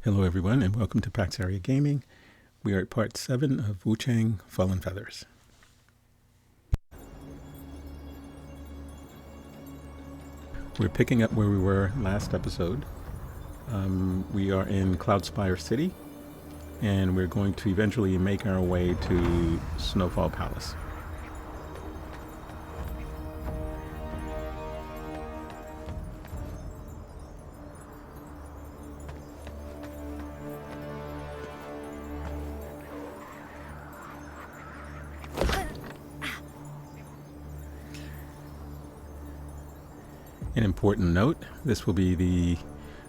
Hello everyone and welcome to PaxAriaGaming. We are at part 7 of Wuchang Fallen Feathers. We're picking up where we were last episode. We are in Cloudspire City and we're going to eventually make our way to Snowfall Palace. An important note, this will be the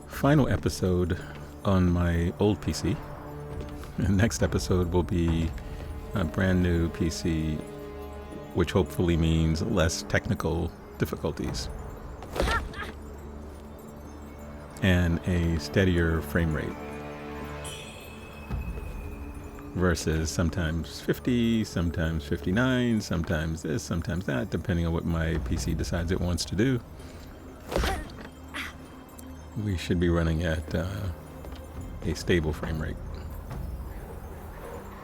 final episode on my old PC. The next episode will be a brand new PC, which hopefully means less technical difficulties and a steadier frame rate versus sometimes 50, sometimes 59, sometimes this, sometimes that, depending on what my PC decides it wants to do. We should be running at a stable frame rate.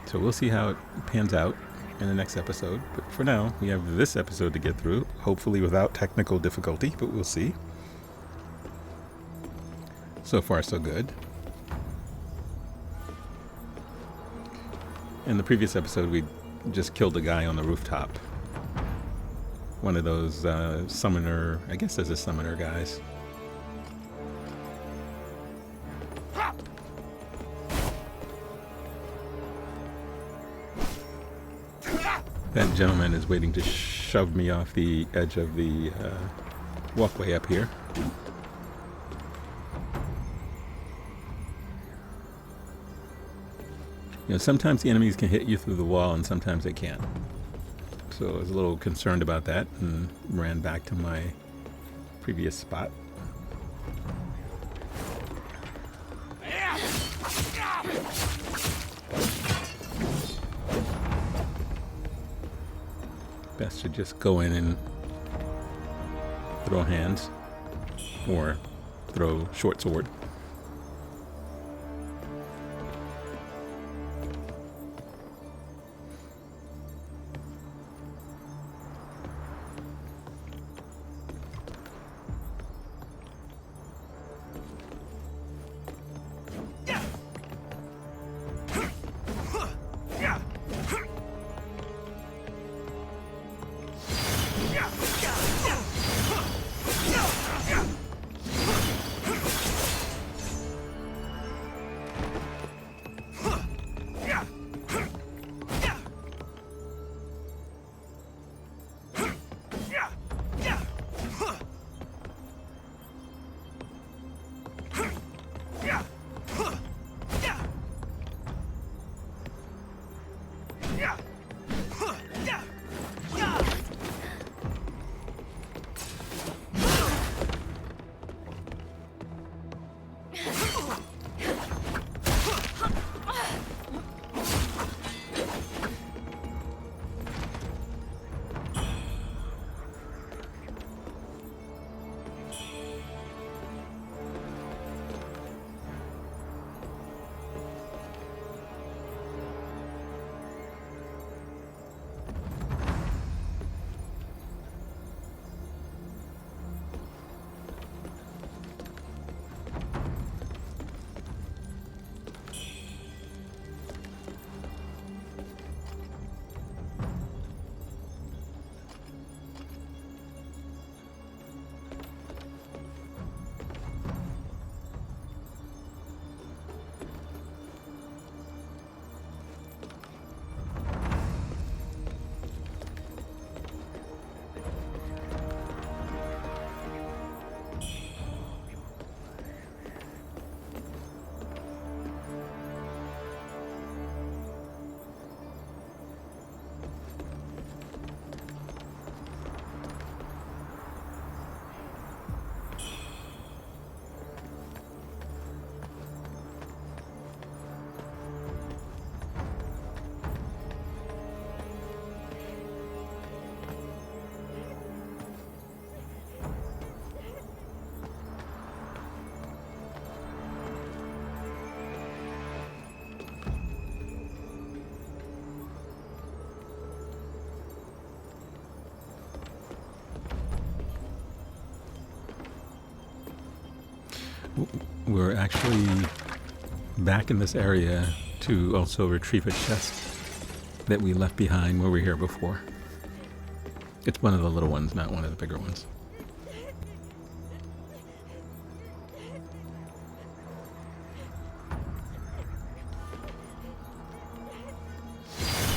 So we'll see how it pans out in the next episode. But for now, we have this episode to get through, hopefully without technical difficulty, but we'll see. So far, so good. In the previous episode, we just killed a guy on the rooftop. One of those summoner, I guess there's a summoner guys. That gentleman is waiting to shove me off the edge of the walkway up here. You know, sometimes the enemies can hit you through the wall and sometimes they can't. So I was a little concerned about that and ran back to my previous spot. Best to just go in and throw hands or throw short sword. we're actually back in this area to also retrieve a chest that we left behind when we were here before. It's one of the little ones, not one of the bigger ones.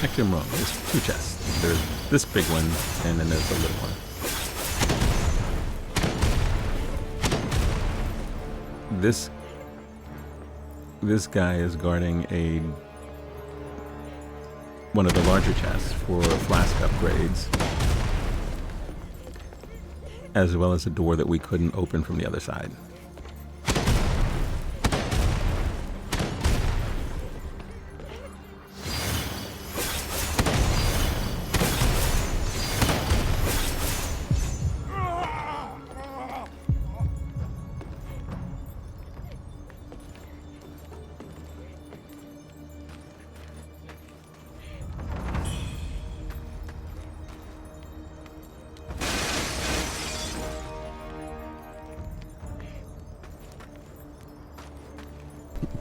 Actually, I'm wrong. There's two chests. There's this big one, and then there's the little one. This guy is guarding one of the larger chests for flask upgrades, as well as a door that we couldn't open from the other side.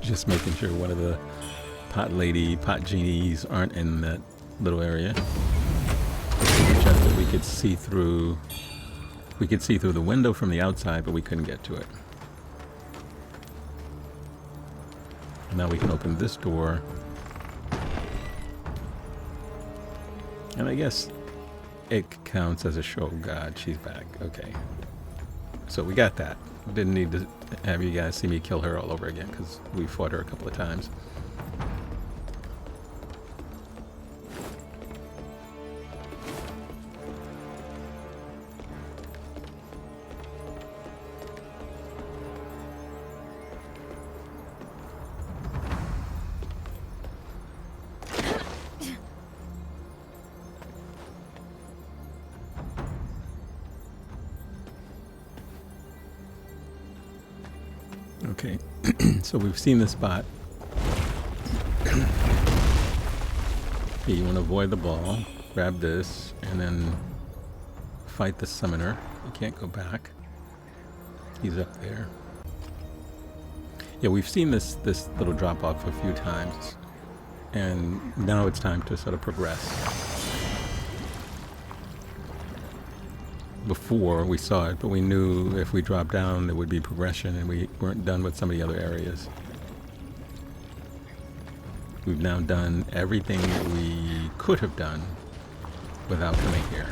Just making sure one of the pot genies aren't in that little area. Just that we could see through. We could see through the window from the outside, but we couldn't get to it. Now we can open this door. And I guess it counts as a show. God, she's back. Okay. So we got that. Didn't need to have you guys see me kill her all over again, because we fought her a couple of times. Okay, so we've seen the spot. Okay, you want to avoid the ball, grab this, and then fight the summoner. You can't go back. He's up there. Yeah, we've seen this little drop off a few times, and now it's time to sort of progress. Before we saw it, but we knew if we dropped down there would be progression, and we weren't done with some of the other areas. We've now done everything that we could have done without coming here.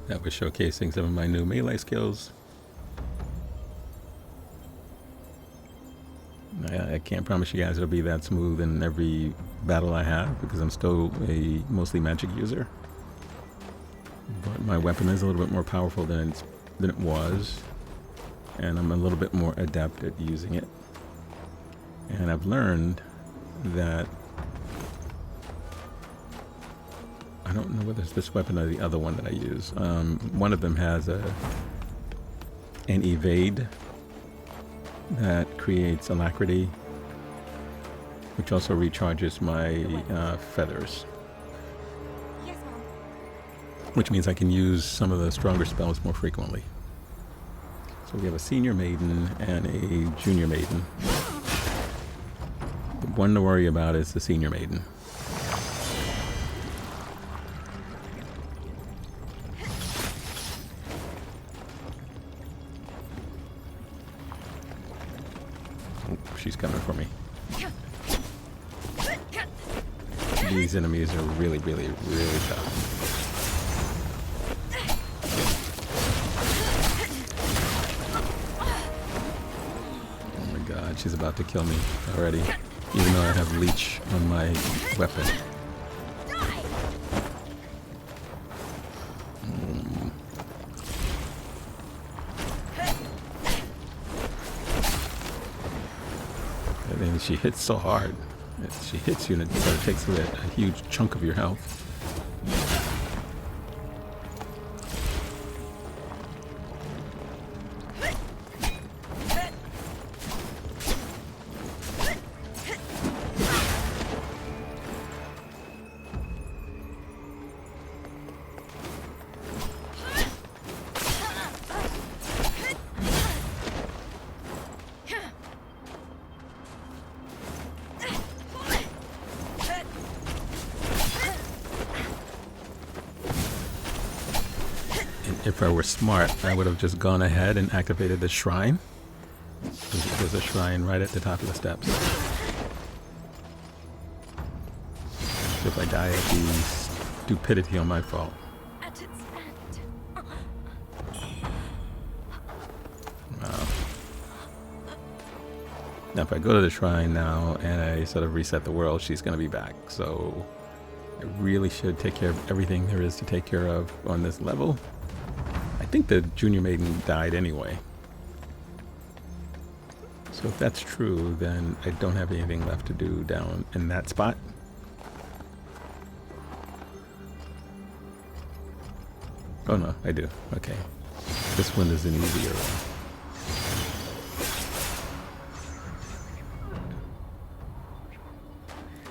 That was showcasing some of my new melee skills. I can't promise you guys it'll be that smooth in every battle I have, because I'm still a mostly magic user. But my weapon is a little bit more powerful than it was, and I'm a little bit more adept at using it. And I've learned that I don't know whether it's this weapon or the other one that I use. One of them has an evade that creates alacrity, which also recharges my feathers. Yes, Mom. Which means I can use some of the stronger spells more frequently. So we have a senior maiden and a junior maiden. The one to worry about is the senior maiden. She's coming for me. These enemies are really, really, really tough. like she's about to kill me already, even though I have leech on my weapon. And then she hits so hard. She hits you and it sort of takes away a huge chunk of your health. If I were smart, I would have just gone ahead and activated the shrine. There's a shrine right at the top of the steps. So if I die, it'd be stupidity on my fault. At its end. Wow. Now if I go to the shrine now and I sort of reset the world, she's going to be back. So I really should take care of everything there is to take care of on this level. I think the junior maiden died anyway. So if that's true, then I don't have anything left to do down in that spot. Oh no, I do. Okay. This one is an easier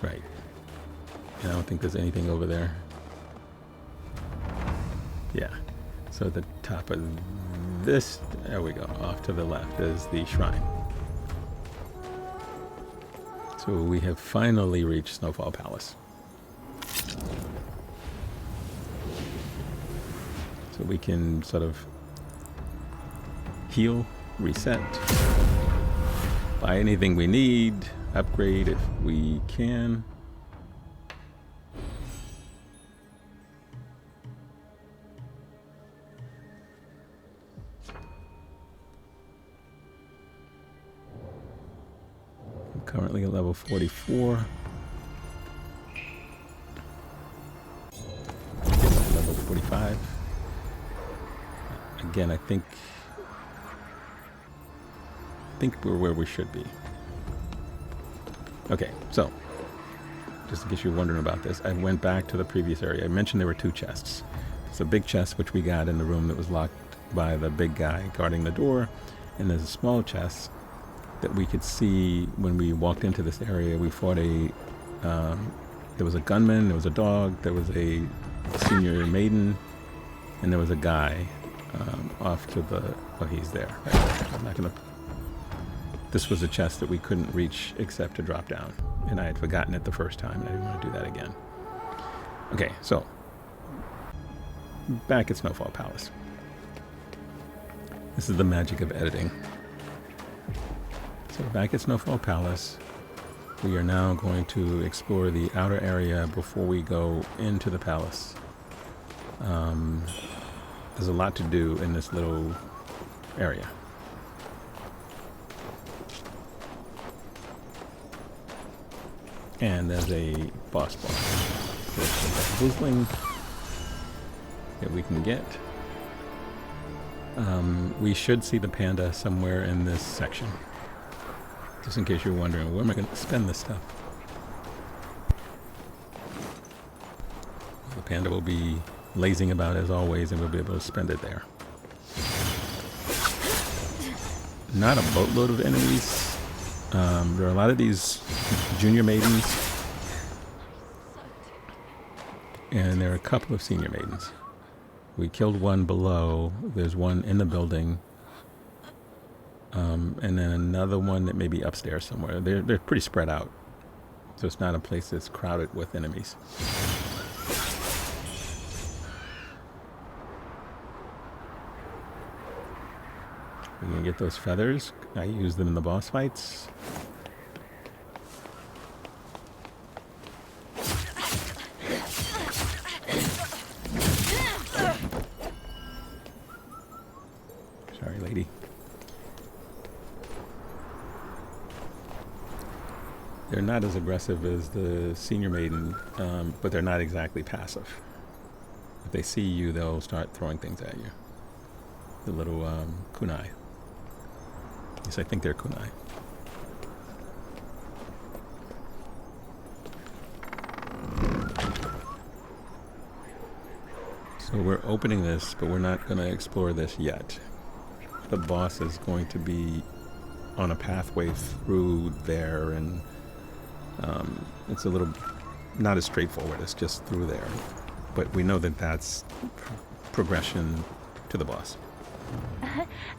one. Right. And I don't think there's anything over there. Yeah. So at the top of this, there we go, off to the left is the shrine. So we have finally reached Snowfall Palace. So we can sort of heal, reset, buy anything we need, upgrade if we can. Currently at level 44. Level 45. Again, I think we're where we should be. Okay, so just in case you're wondering about this, I went back to the previous area. I mentioned there were two chests. It's a big chest which we got in the room that was locked by the big guy guarding the door, and there's a small chest that we could see when we walked into this area. We fought there was a gunman, there was a dog, there was a senior maiden, and there was a guy off to the, oh, he's there. I'm not gonna, this was a chest that we couldn't reach except to drop down, and I had forgotten it the first time, and I didn't want to do that again. Okay, so back at Snowfall Palace. This is the magic of editing. So back at Snowfall Palace, we are now going to explore the outer area before we go into the palace. There's a lot to do in this little area. And there's a boss boss. There's some boozling that we can get. We should see the panda somewhere in this section. Just in case you're wondering, where am I going to spend this stuff? The panda will be lazing about as always, and we'll be able to spend it there. Not a boatload of enemies. There are a lot of these junior maidens, and there are a couple of senior maidens. We killed one below. There's one in the building. And then another one that may be upstairs somewhere. They're pretty spread out. So it's not a place that's crowded with enemies. We can get those feathers. I use them in the boss fights. Sorry, lady. They're not as aggressive as the senior maiden, but they're not exactly passive. If they see you, they'll start throwing things at you. The little kunai. Yes, I think they're kunai. So we're opening this, but we're not going to explore this yet. The boss is going to be on a pathway through there, and it's a little not as straightforward. It's just through there. But we know that that's progression to the boss.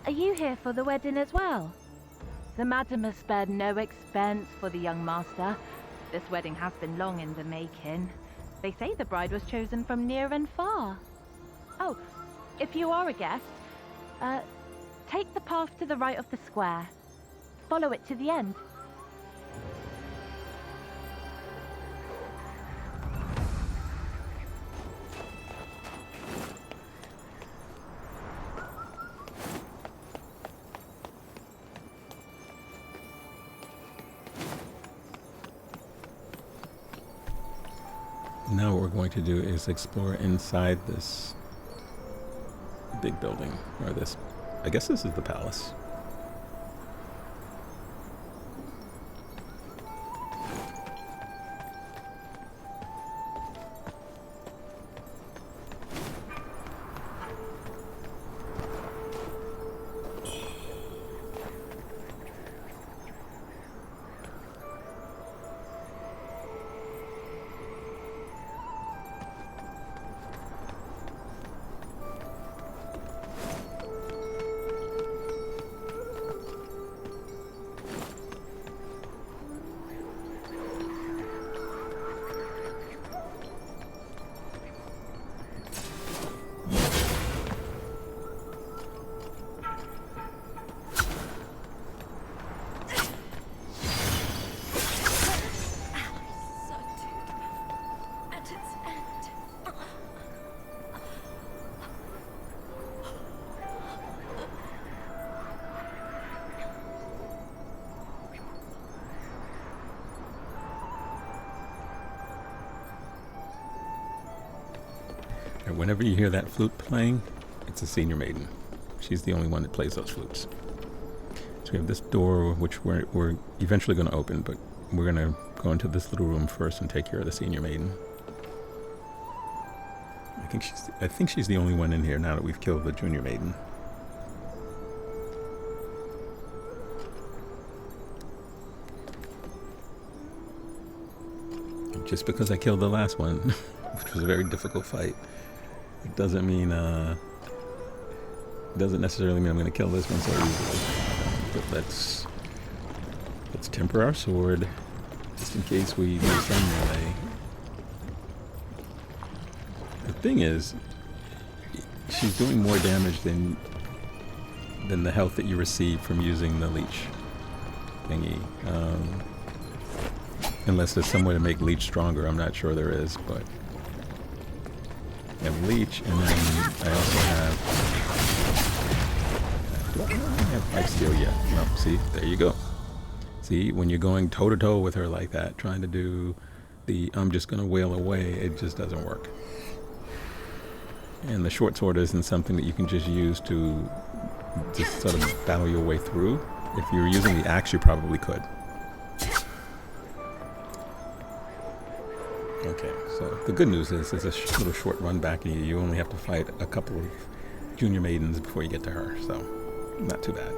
Are you here for the wedding as well? The madam has spared no expense for the young master. This wedding has been long in the making. They say the bride was chosen from near and far. Oh, if you are a guest, take the path to the right of the square. Follow it to the end. Now what we're going to do is explore inside this big building, or this, I guess this is the palace. Whenever you hear that flute playing, it's a senior maiden. She's the only one that plays those flutes. So we have this door, which we're eventually going to open, but we're going to go into this little room first and take care of the senior maiden. I think she's the only one in here now that we've killed the junior maiden. Just because I killed the last one, which was a very difficult fight, it doesn't mean doesn't necessarily mean I'm going to kill this one so easily. But let's temper our sword just in case we do some melee. The thing is, she's doing more damage than the health that you receive from using the leech thingy. Unless there's some way to make leech stronger, I'm not sure there is, but I have leech, and then I also have... Do I have life steal yet? No, see, there you go. See, when you're going toe-to-toe with her like that, trying to do the I'm just going to wail away, it just doesn't work. And the short sword isn't something that you can just use to just sort of battle your way through. If you were using the axe, you probably could. Okay, so the good news is there's a little short run back and you only have to fight a couple of junior maidens before you get to her, so not too bad.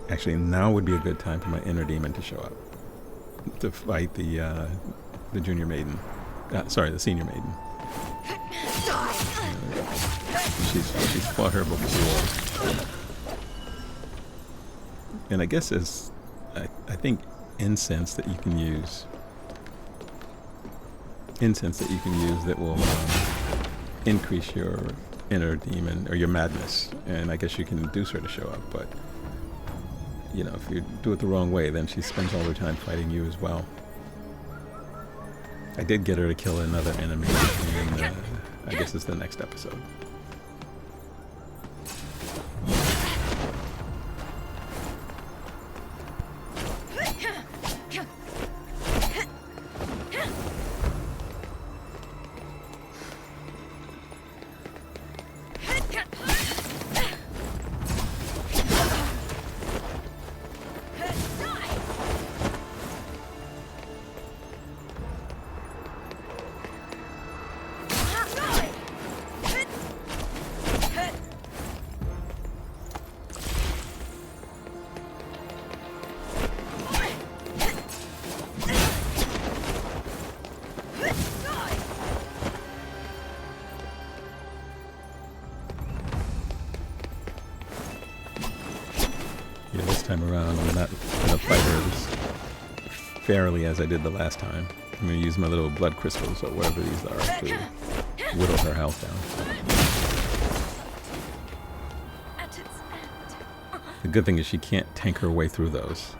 Actually, now would be a good time for my inner demon to show up to fight the junior maiden. Sorry, the senior maiden. She's fought her before. And I guess I think incense that you can use. Incense that you can use that will increase your inner demon or your madness. And I guess you can induce her to show up, but you know, if you do it the wrong way, then she spends all her time fighting you as well. I did get her to kill another enemy, and I guess it's the next episode. time around. I'm not going to fight her as fairly as I did the last time. I'm going to use my little blood crystals or whatever these are to whittle her health down. The good thing is she can't tank her way through those.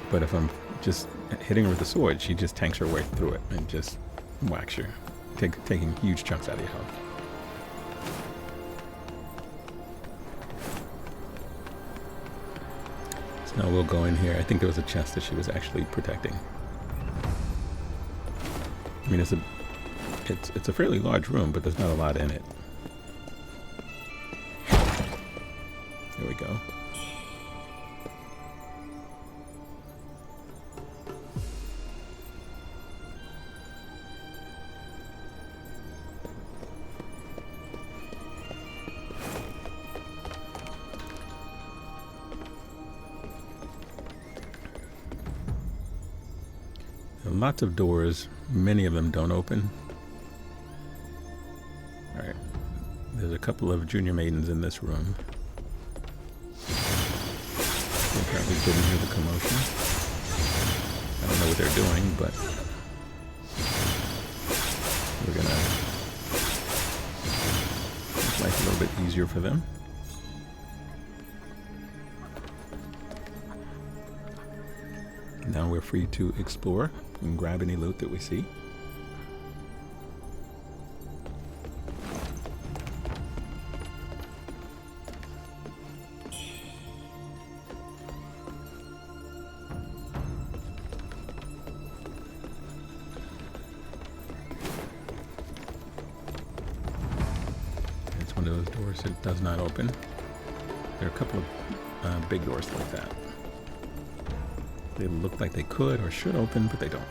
But if I'm just hitting her with the sword, she just tanks her way through it and just whacks her, taking huge chunks out of your health. So now we'll go in here. I think there was a chest that she was actually protecting. I mean, it's a fairly large room, but there's not a lot in it. There we go. There are lots of doors. Many of them don't open. Alright. There's a couple of junior maidens in this room. They apparently didn't hear the commotion. I don't know what they're doing, but we're gonna make life a little bit easier for them. Now we're free to explore and grab any loot that we see. It's one of those doors that does not open. There are a couple of big doors like that. They look like they could or should open, but they don't.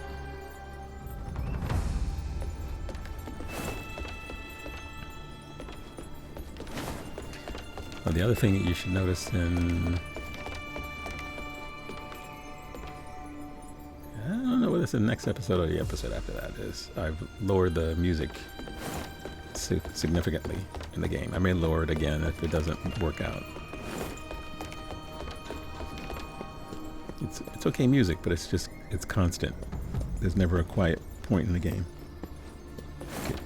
Well, the other thing that you should notice in... I don't know whether it's the next episode or the episode after that is. I've lowered the music significantly in the game. I may lower it again if it doesn't work out. It's okay music, but it's constant. There's never a quiet point in the game. Okay.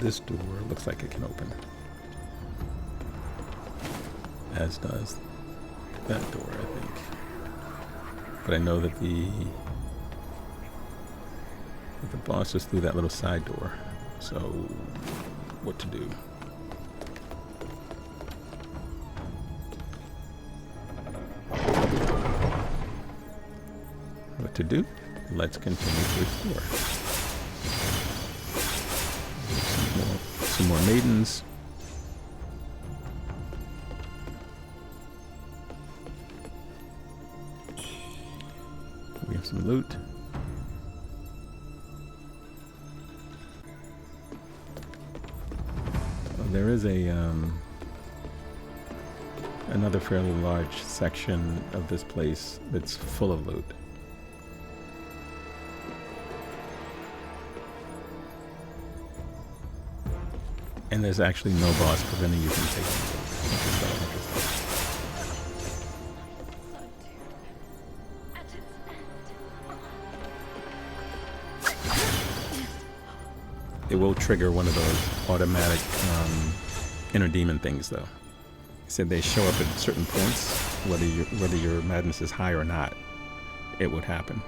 This door looks like it can open. As does that door, I think. But I know that the boss just through that little side door. So, what to do? What to do? Let's continue to explore. Some more maidens. We have some loot. There is another fairly large section of this place that's full of loot. And there's actually no boss preventing you from taking it. It will trigger one of those automatic inner demon things, though. He said they show up at certain points, whether your madness is high or not, it would happen.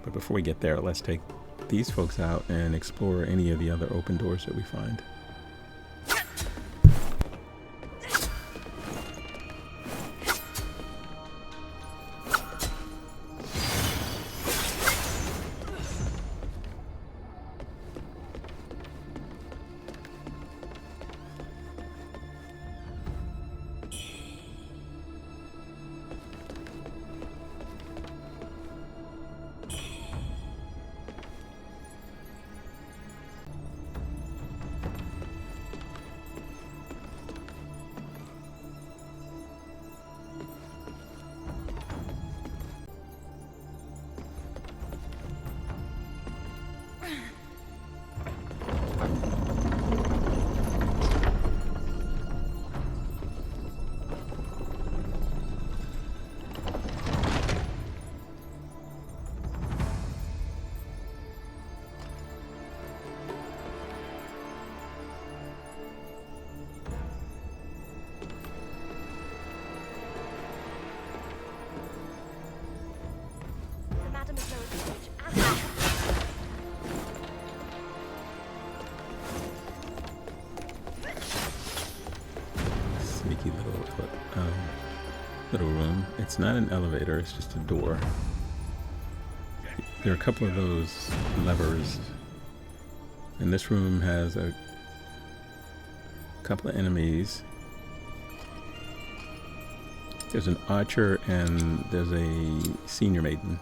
But before we get there, let's take these folks out and explore any of the other open doors that we find. It's not an elevator, it's just a door. There are a couple of those levers. And this room has a couple of enemies. There's an archer and there's a senior maiden.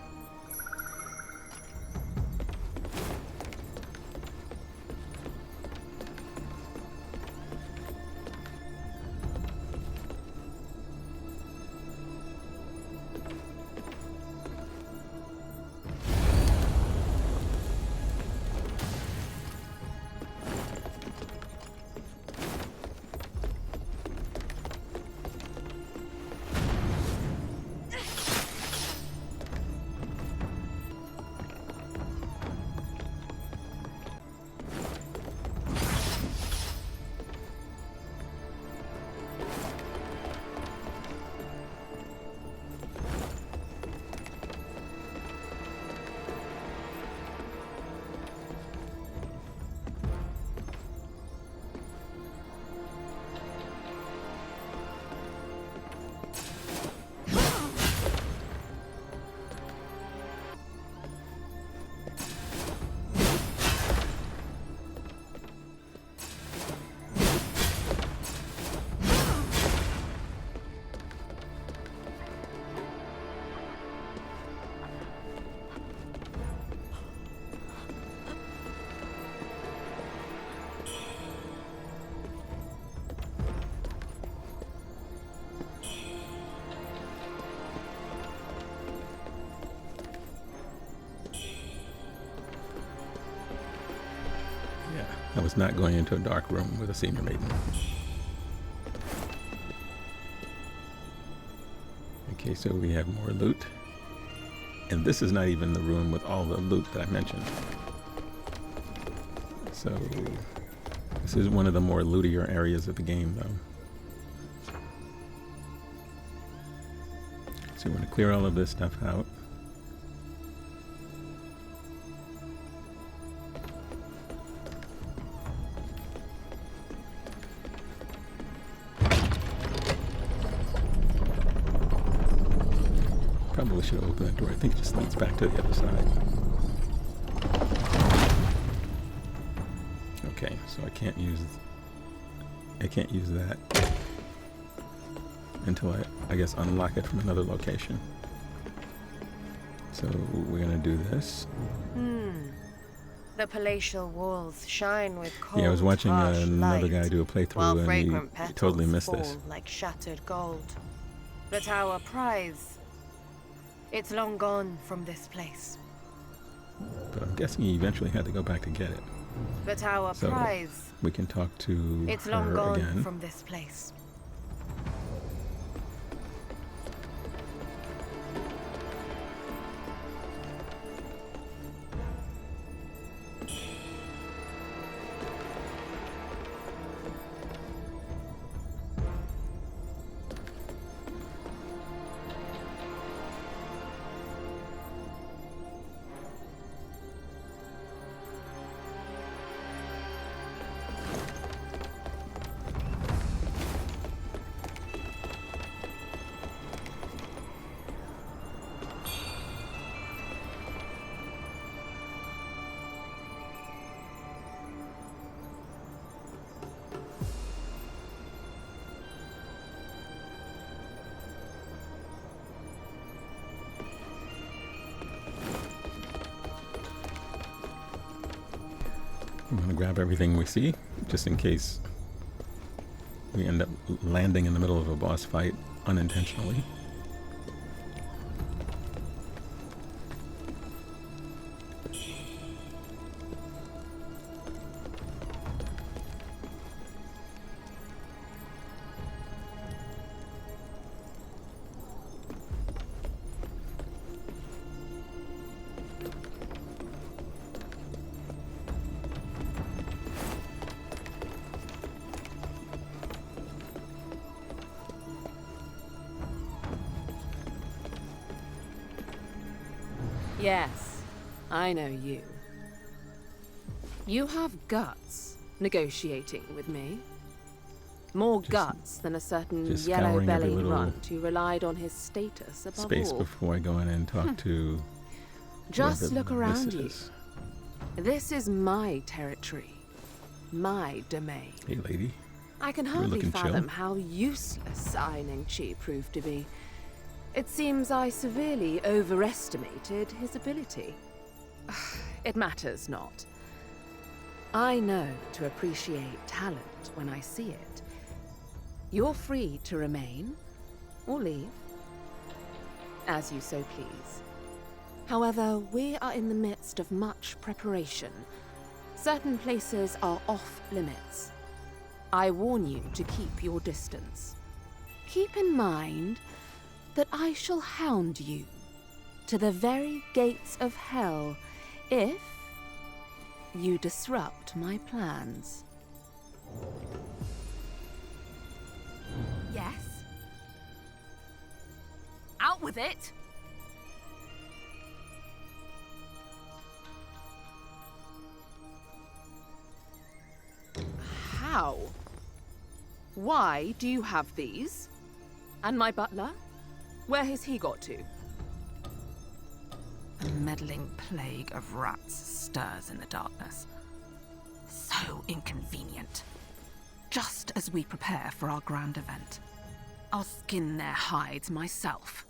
I was not going into a dark room with a senior maiden. Okay, so we have more loot. And this is not even the room with all the loot that I mentioned. So this is one of the more lootier areas of the game, though. So we want to clear all of this stuff out. Probably should open that door. I think it just leads back to the other side. Okay, so I can't use that until I guess unlock it from another location. So we're gonna do this. The palatial walls shine with cold, yeah, I was watching another guy do a while playthrough and he totally missed fall this. like shattered gold. But our prize, it's long gone from this place. But I'm guessing he eventually had to go back to get it. But our So prize, we can talk to it's long her gone again. from this place. I'm going to grab everything we see, just in case we end up landing in the middle of a boss fight unintentionally. Yes, I know you. You have guts negotiating with me. More guts than a certain just scouring every yellow-bellied little runt who relied on his status above space all. before I go in and talk to Just whoever look around this you. is. This is my territory. My domain. Hey, lady. I can You're hardly looking fathom chill. how useless Ai-Ning-Chi proved to be. It seems I severely overestimated his ability. It matters not. I know to appreciate talent when I see it. You're free to remain or leave, as you so please. However, we are in the midst of much preparation. Certain places are off limits. I warn you to keep your distance. Keep in mind that I shall hound you to the very gates of hell if you disrupt my plans. Yes? Out with it! How? Why do you have these? And my butler? Where has he got to? A meddling plague of rats stirs in the darkness. So inconvenient. Just as we prepare for our grand event, I'll skin their hides myself,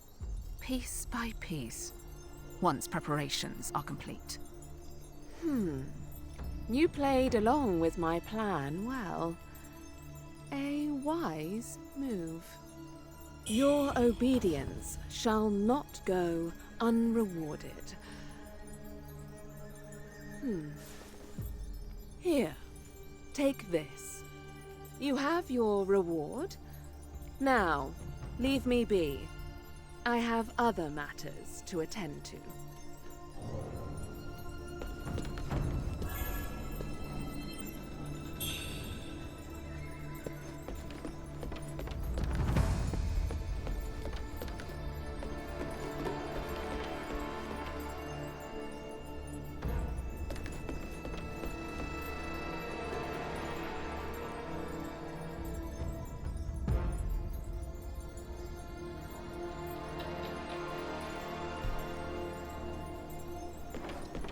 piece by piece, once preparations are complete. You played along with my plan well. A wise move. Your obedience shall not go unrewarded. Here, take this. You have your reward. Now, leave me be. I have other matters to attend to.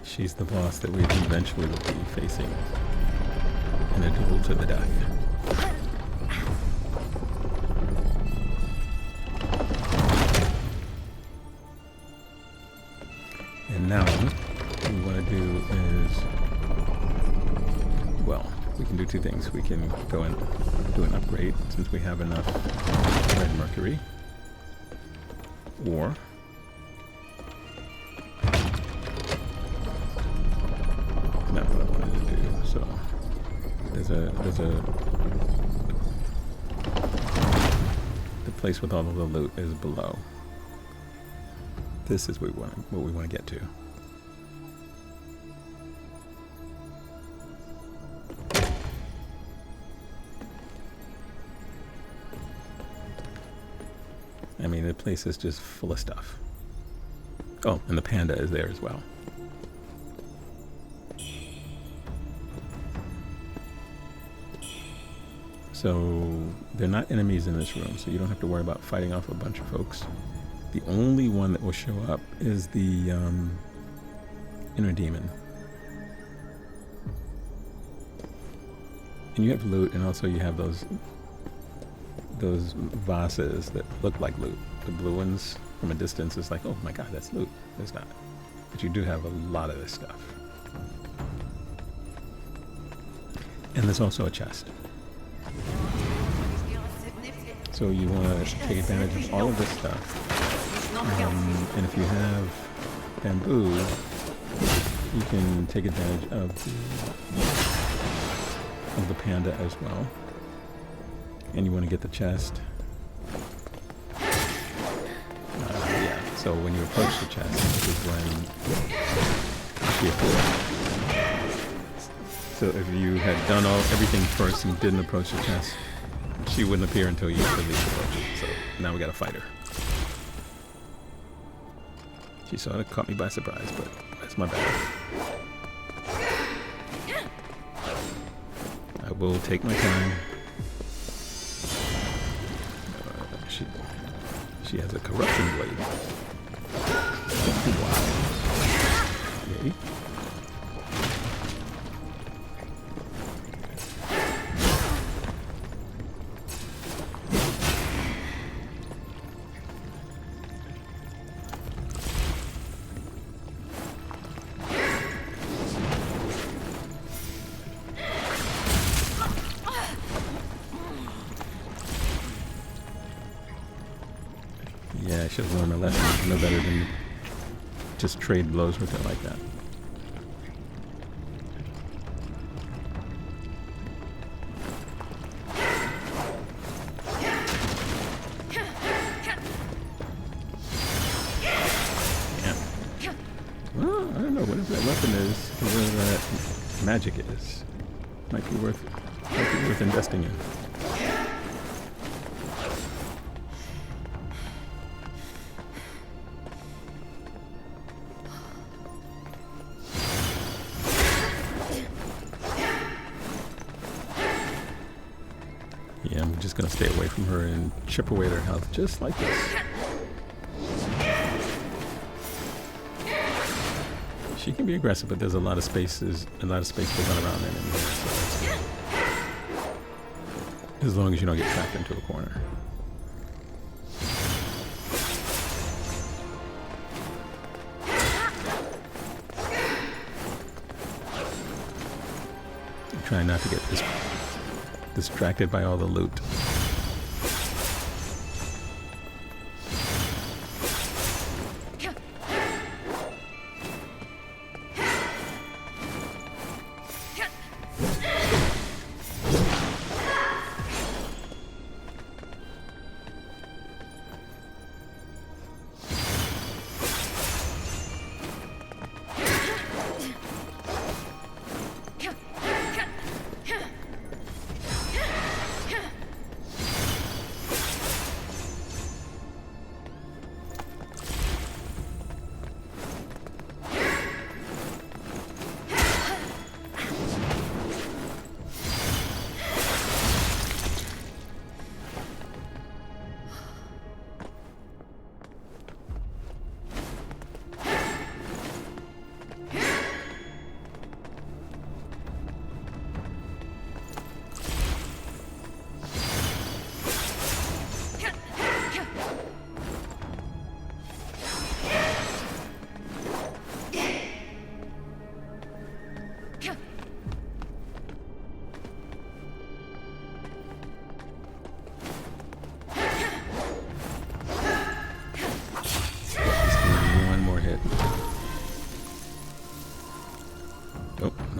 She's the boss that we eventually will be facing in a duel to the death. And now, what we want to do is, well, we can do two things. We can go and do an upgrade since we have enough red mercury, or not what I wanted to do. So there's a the place with all of the loot is below. This is what we want to get to. I mean, the place is just full of stuff. Oh, and the panda is there as well. So they're not enemies in this room, so you don't have to worry about fighting off a bunch of folks. The only one that will show up is the inner demon. And you have loot, and also you have those vases that look like loot. The blue ones from a distance is like, oh my god, that's loot. It's not. But you do have a lot of this stuff. And there's also a chest. So you want to take advantage of all of this stuff. And if you have bamboo, you can take advantage of the panda as well. And you want to get the chest. Yeah, so when you approach the chest, this is when she appears. So if you had done everything first and didn't approach the chest, she wouldn't appear until you at least approach it. So now we gotta fight her. She sort of caught me by surprise, but that's my bad. I will take my time. She has a corruption blade. Wow. Okay. Yeah, I should have learned a lesson. No better than just trade blows with her like that. Yeah. Well, I don't know. Whatever that weapon is, or whatever that magic is, might be worth investing in. Yeah, I'm just gonna stay away from her and chip away at her health, just like this. She can be aggressive, but there's a lot of space to run around in here. So as long as you don't get trapped into a corner. I'm trying not to get distracted by all the loot.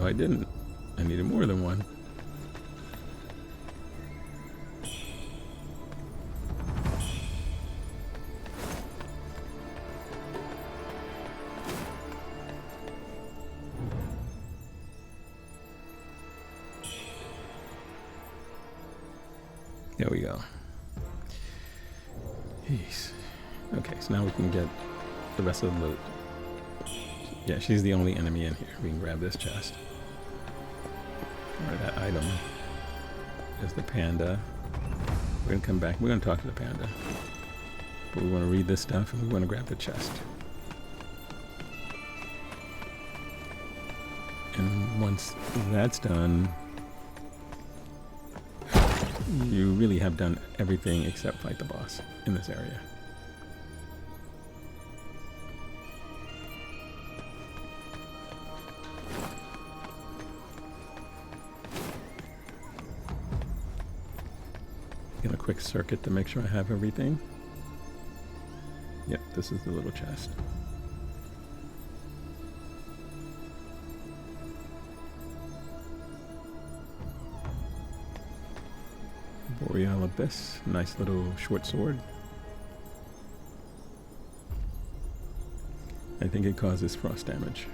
I didn't. I needed more than one. There we go. Jeez. Okay, so now we can get the rest of the loot. Yeah, she's the only enemy in here. We can grab this chest. Or that item. There's the panda. We're gonna come back. We're gonna talk to the panda. But we want to read this stuff and we want to grab the chest. And once that's done, you really have done everything except fight the boss in this area. Get a quick circuit to make sure I have everything. Yep, this is the little chest. Boreal Abyss, nice little short sword. I think it causes frost damage.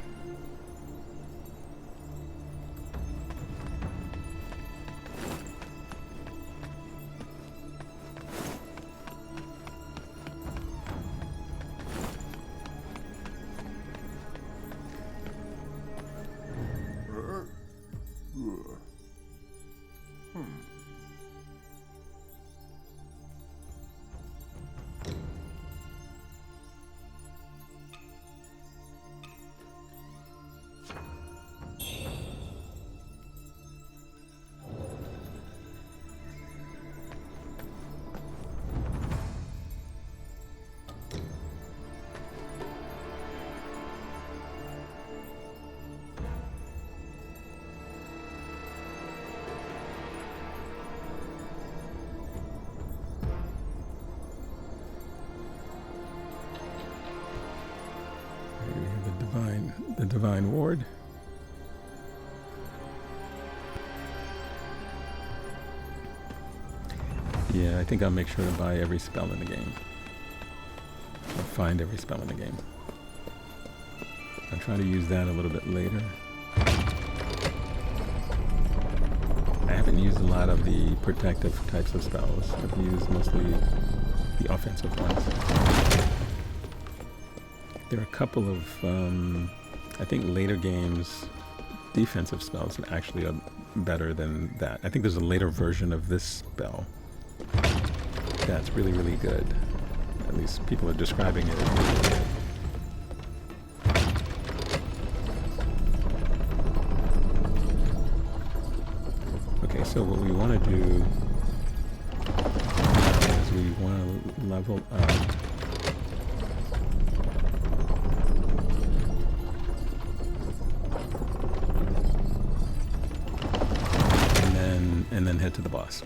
Divine Ward. Yeah, I think I'll make sure to buy every spell in the game. Or find every spell in the game. I'll try to use that a little bit later. I haven't used a lot of the protective types of spells. I've used mostly the offensive ones. There are a couple of, I think later games, defensive spells actually are better than that. I think there's a later version of this spell that's really, really good. At least people are describing it as really good. Okay, so what we want to do is we want to level up and then head to the boss.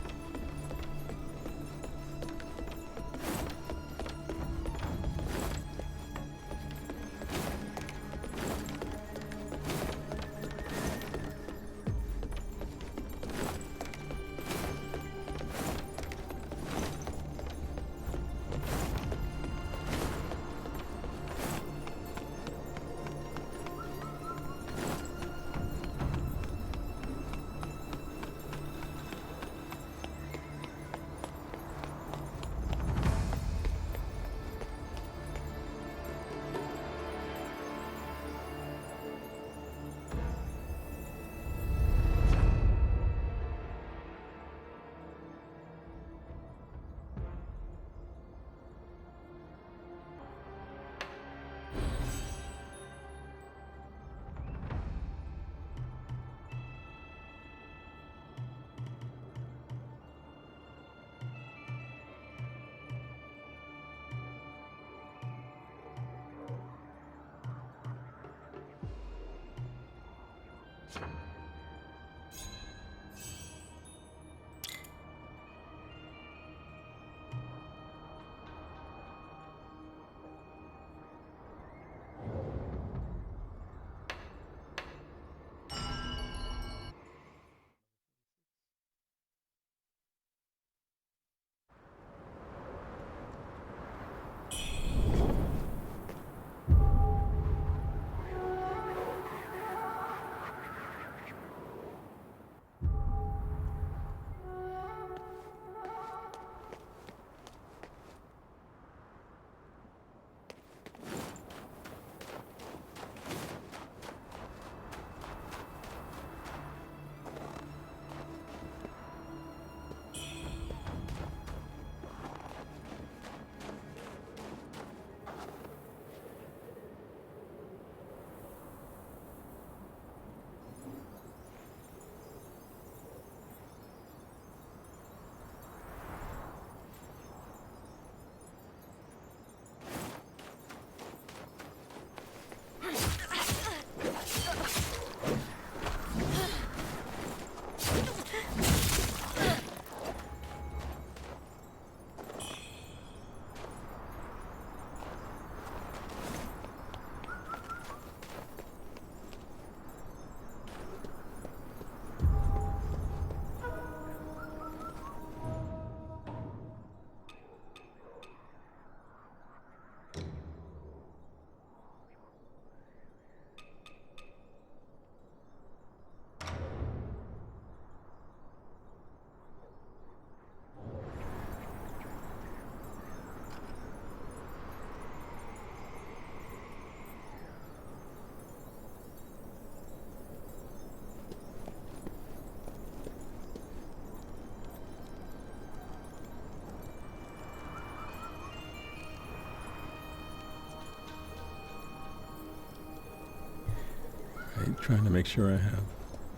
Trying to make sure I have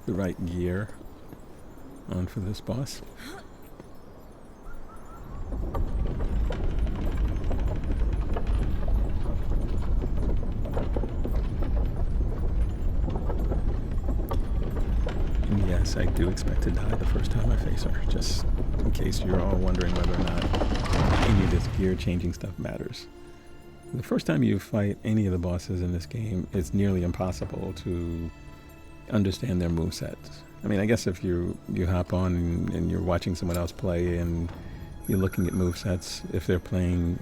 the right gear on for this boss. And yes, I do expect to die the first time I face her, just in case you're all wondering whether or not any of this gear changing stuff matters. The first time you fight any of the bosses in this game, it's nearly impossible to understand their movesets. I mean, I guess if you hop on and you're watching someone else play and you're looking at movesets, if they're playing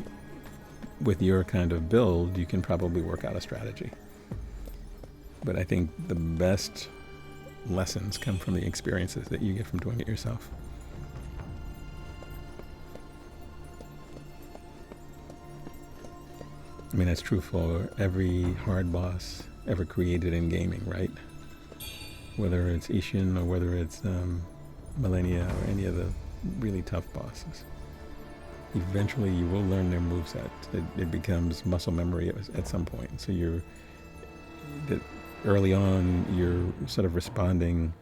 with your kind of build, you can probably work out a strategy. But I think the best lessons come from the experiences that you get from doing it yourself. I mean, that's true for every hard boss ever created in gaming, right? Whether it's Ishin or whether it's Millennia or any of the really tough bosses. Eventually you will learn their moveset. It becomes muscle memory at some point. So early on you're sort of responding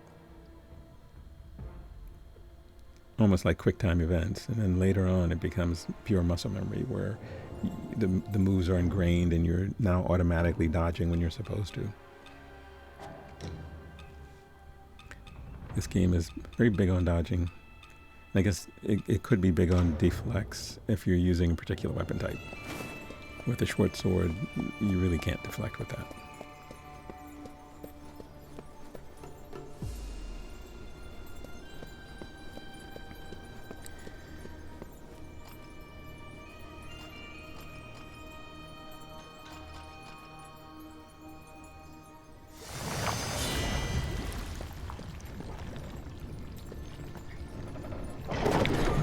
almost like quick time events, and then later on it becomes pure muscle memory where the moves are ingrained and you're now automatically dodging when you're supposed to. This game is very big on dodging. I guess it could be big on deflects if you're using a particular weapon type. With a short sword, you really can't deflect with that.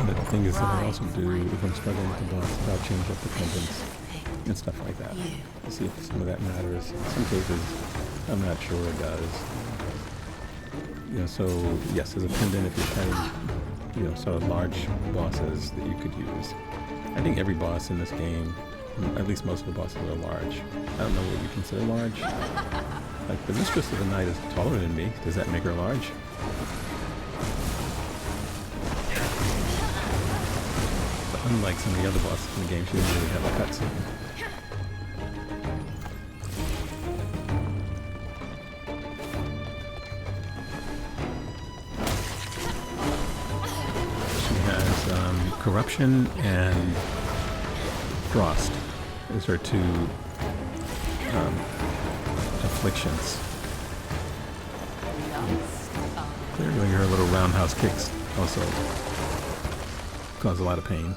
The thing is that I also do, if I'm struggling with the boss, I'll change up the pendants and stuff like that to see if some of that matters. In some cases, I'm not sure it does. You know, so yes, there's a pendant if you're fighting, you know, sort of large bosses that you could use. I think every boss in this game, at least most of the bosses are large. I don't know what you consider large. Like the Mistress of the Night is taller than me. Does that make her large? Unlike some of the other bosses in the game, she doesn't really have a cutscene. She has Corruption and Frost as her two afflictions. Clearly her little roundhouse kicks also cause a lot of pain.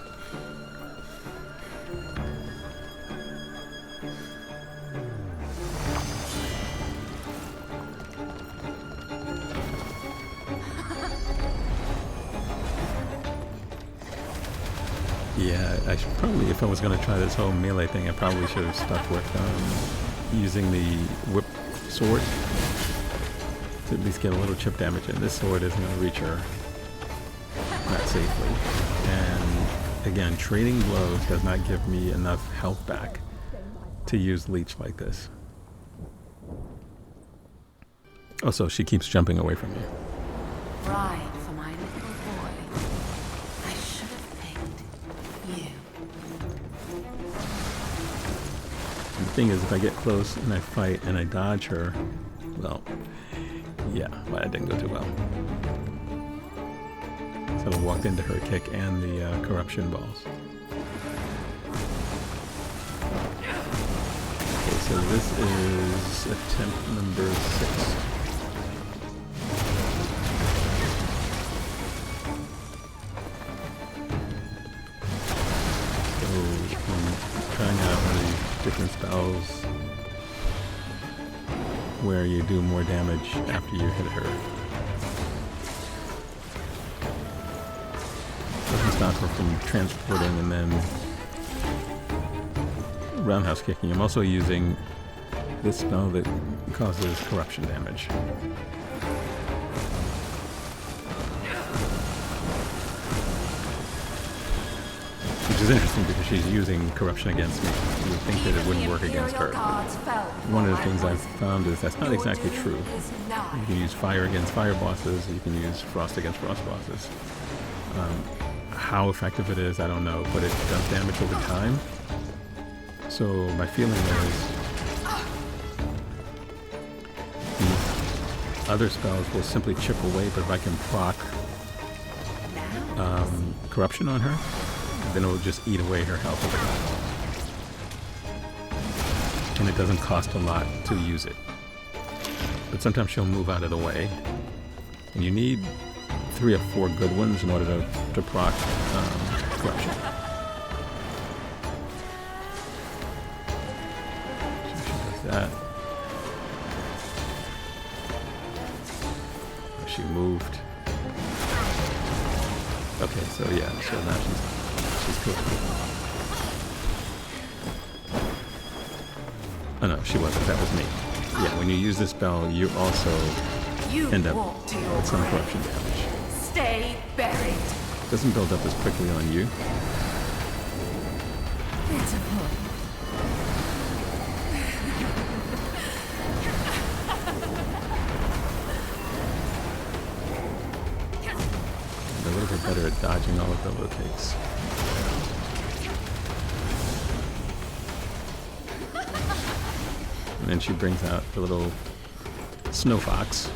Yeah, I should probably, if I was going to try this whole melee thing, I probably should have stuck with using the whip sword to at least get a little chip damage in. This sword isn't going to reach her that safely. And again, trading blows does not give me enough health back to use leech like this. Also, she keeps jumping away from me. Bride for my little boy. I should have picked you. And the thing is, if I get close and I fight and I dodge her, well, yeah, well, that didn't go too well. So I walked into her kick and the corruption balls. Okay, so this is attempt number 6. Trying out one of these different spells where you do more damage after you hit her. Doesn't stop her from transporting and then roundhouse kicking. I'm also using this spell that causes corruption damage. Which is interesting because she's using corruption against me. You would think that it wouldn't work against her. One of the things I've found is that's not exactly true. You can use fire against fire bosses, you can use frost against frost bosses. How effective it is, I don't know, but it does damage over time. So my feeling is these other spells will simply chip away, but if I can proc corruption on her, then it will just eat away her health over time. and it doesn't cost a lot to use it. But sometimes she'll move out of the way, and you need 3 or 4 good ones in order to proc corruption. So she does that. She moved. Okay, so yeah, so now she's cool. Oh no, she wasn't. That was me. Yeah, when you use this spell, you also end up with some corruption damage. Stay buried. It doesn't build up as quickly on you. A little bit better at dodging all of the locates. And then she brings out the little snow fox,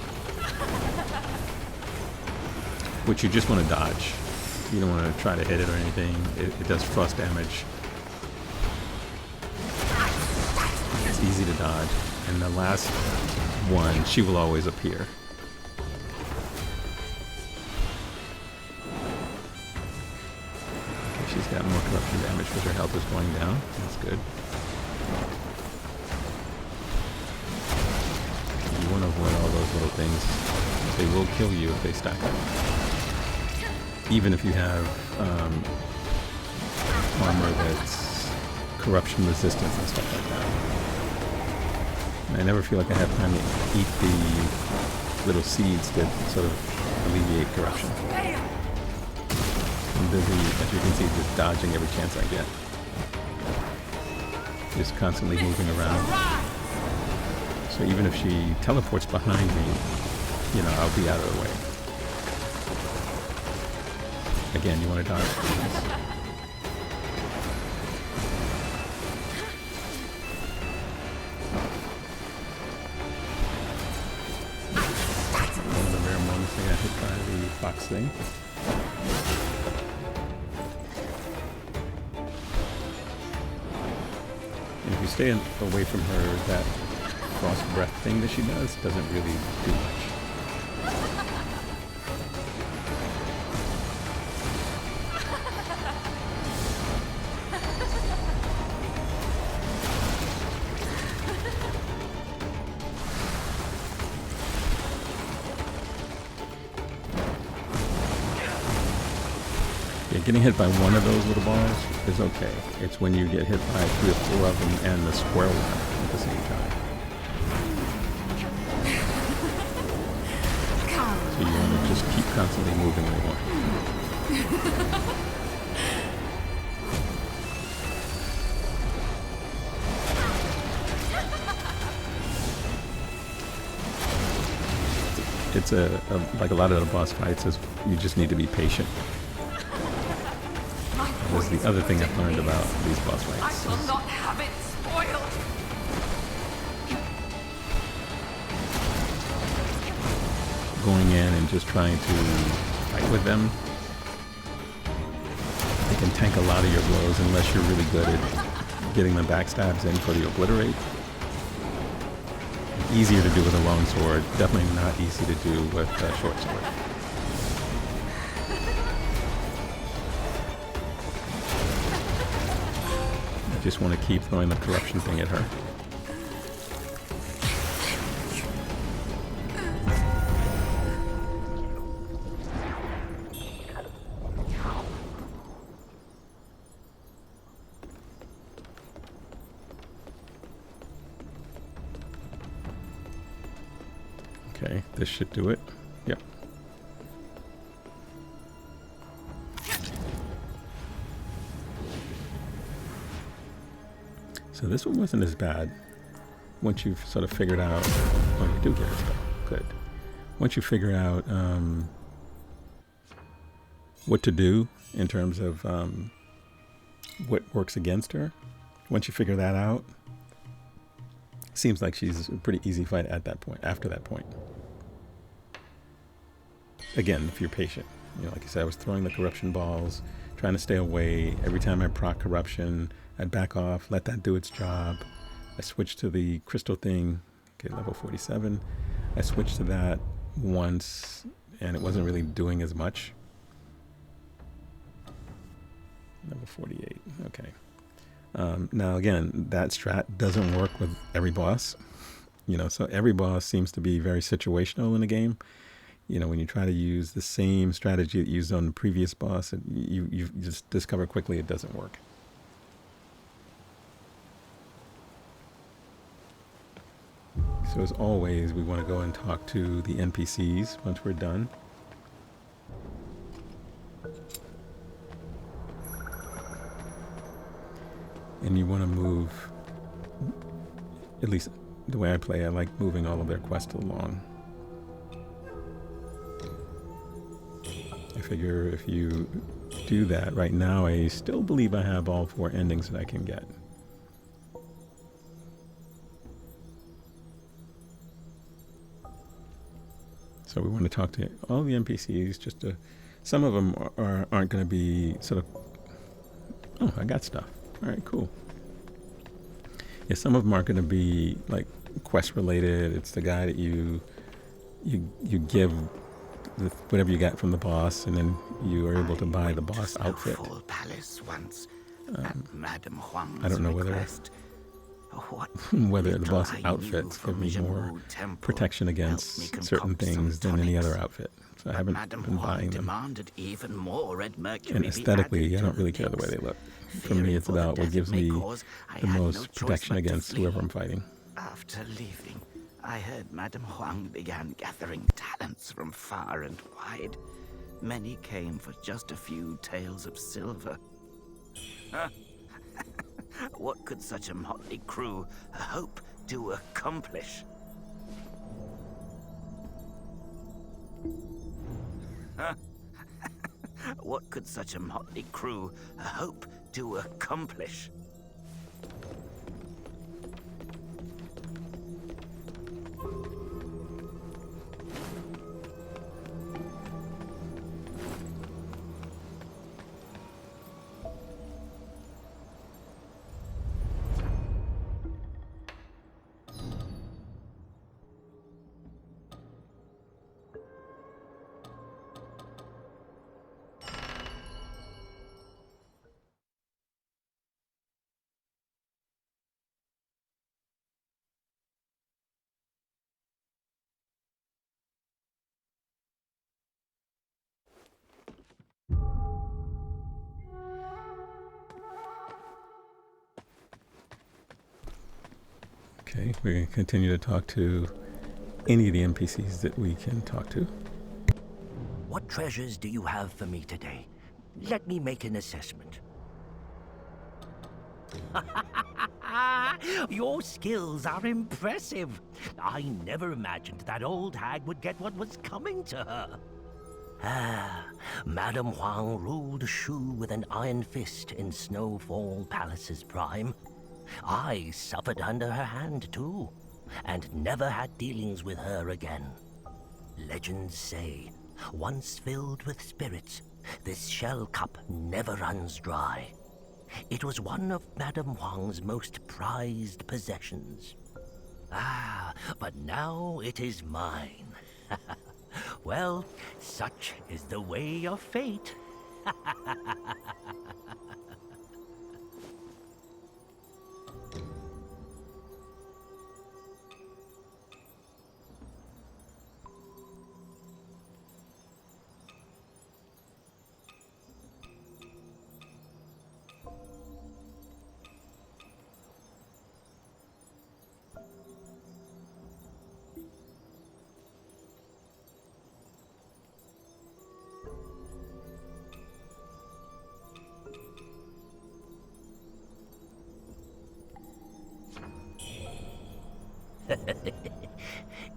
which you just want to dodge. You don't want to try to hit it or anything. It does frost damage. It's easy to dodge. And the last one, she will always appear. Okay, she's got more corruption damage because her health is going down. That's good. You want to avoid all those little things. They will kill you if they stack up. Even if you have armor that's corruption resistance and stuff like that. And I never feel like I have time to eat the little seeds that sort of alleviate corruption. I'm busy, as you can see, just dodging every chance I get. Just constantly moving around. So even if she teleports behind me, you know, I'll be out of the way. Again, you want to dodge things. One of the rare moments I got hit by the fox thing. And if you stay away from her, that frost breath thing that she does doesn't really do much. Getting hit by one of those little balls is okay. It's when you get hit by 3 or 4 of them and the square one at the same time. So you want to just keep constantly moving along. It's like a lot of the boss fights is you just need to be patient. That's the other thing I've learned about these boss fights. I will not have it spoiled. Going in and just trying to fight with them. They can tank a lot of your blows unless you're really good at getting the backstabs in for the obliterate. Easier to do with a long sword, definitely not easy to do with a short sword. Just want to keep throwing the corruption thing at her. Okay, this should do it. Yep. So this one wasn't as bad once you've sort of figured out, oh, you do get it still, good. Once you figure out what to do in terms of what works against her, once you figure that out, seems like she's a pretty easy fight at that point, after that point. Again, if you're patient. You know, like I said, I was throwing the corruption balls, trying to stay away. Every time I proc corruption, I'd back off, let that do its job. switched to the crystal thing. Okay, level 47. I switched to that once, and it wasn't really doing as much. Level 48. Okay. Now again, that strat doesn't work with every boss. You know, so every boss seems to be very situational in the game. You know, when you try to use the same strategy that you used on the previous boss, you just discover quickly it doesn't work. So as always, we want to go and talk to the NPCs once we're done. And you want to move, at least the way I play, I like moving all of their quests along. I figure if you do that, right now I still believe I have all 4 endings that I can get. So we want to talk to all the NPCs, just to, some of them aren't going to be sort of, oh, I got stuff. All right, cool. Yeah, some of them aren't going to be like quest related. It's the guy that you give whatever you got from the boss, and then you are able to buy the boss outfit. Snowfall Palace once, at Madame Huang's I don't know request. whether the boss outfits give me more protection against certain things than any other outfit. So I haven't been buying them. Even more at Mercury And aesthetically, I don't really care the way they look. For me, it's about what gives me the most protection against whoever I'm fighting. After leaving, I heard Madame Huang began gathering talents from far and wide. Many came for just a few taels of silver. What could such a motley crew hope to accomplish? What could such a motley crew hope to accomplish? Okay, we're going to continue to talk to any of the NPCs that we can talk to. What treasures do you have for me today? Let me make an assessment. Your skills are impressive. I never imagined that old hag would get what was coming to her. Madame Huang ruled Shu with an iron fist in Snowfall Palace's prime. I suffered under her hand too, and never had dealings with her again. Legends say, once filled with spirits, this shell cup never runs dry. It was one of Madame Huang's most prized possessions. But now it is mine. Well, such is the way of fate.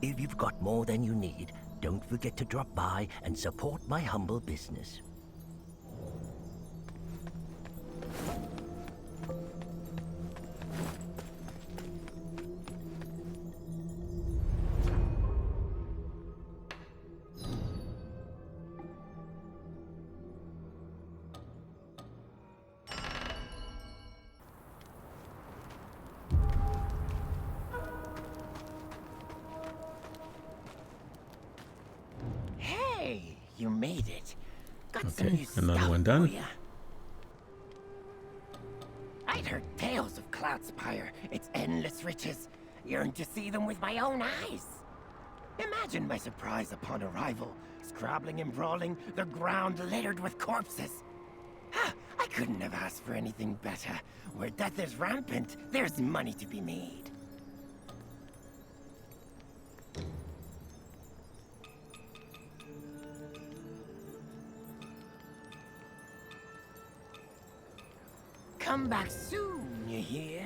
If you've got more than you need, don't forget to drop by and support my humble business. you made it. Got some Okay, new another stuff one done. for ya. I'd heard tales of Cloudspire, its endless riches. Yearned to see them with my own eyes. Imagine my surprise upon arrival, scrabbling and brawling, the ground littered with corpses. I couldn't have asked for anything better. Where death is rampant, there's money to be made. Come back soon, you hear?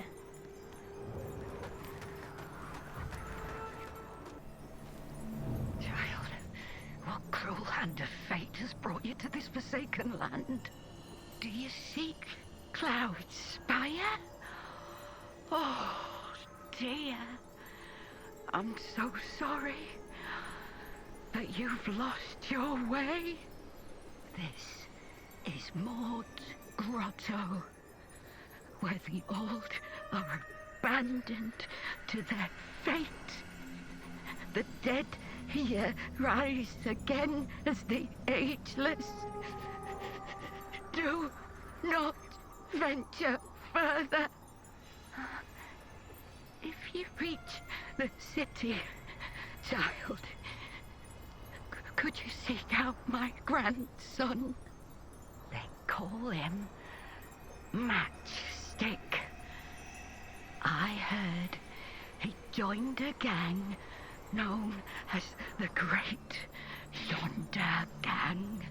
Child, what cruel hand of fate has brought you to this forsaken land? Do you seek Cloudspire? Oh, dear. I'm so sorry that you've lost your way. This is Maud's Grotto, where the old are abandoned to their fate. The dead here rise again as the ageless. Do not venture further. If you reach the city, child, could you seek out my grandson? They call him Matchstick. I heard he joined a gang known as the Great Yonder Gang.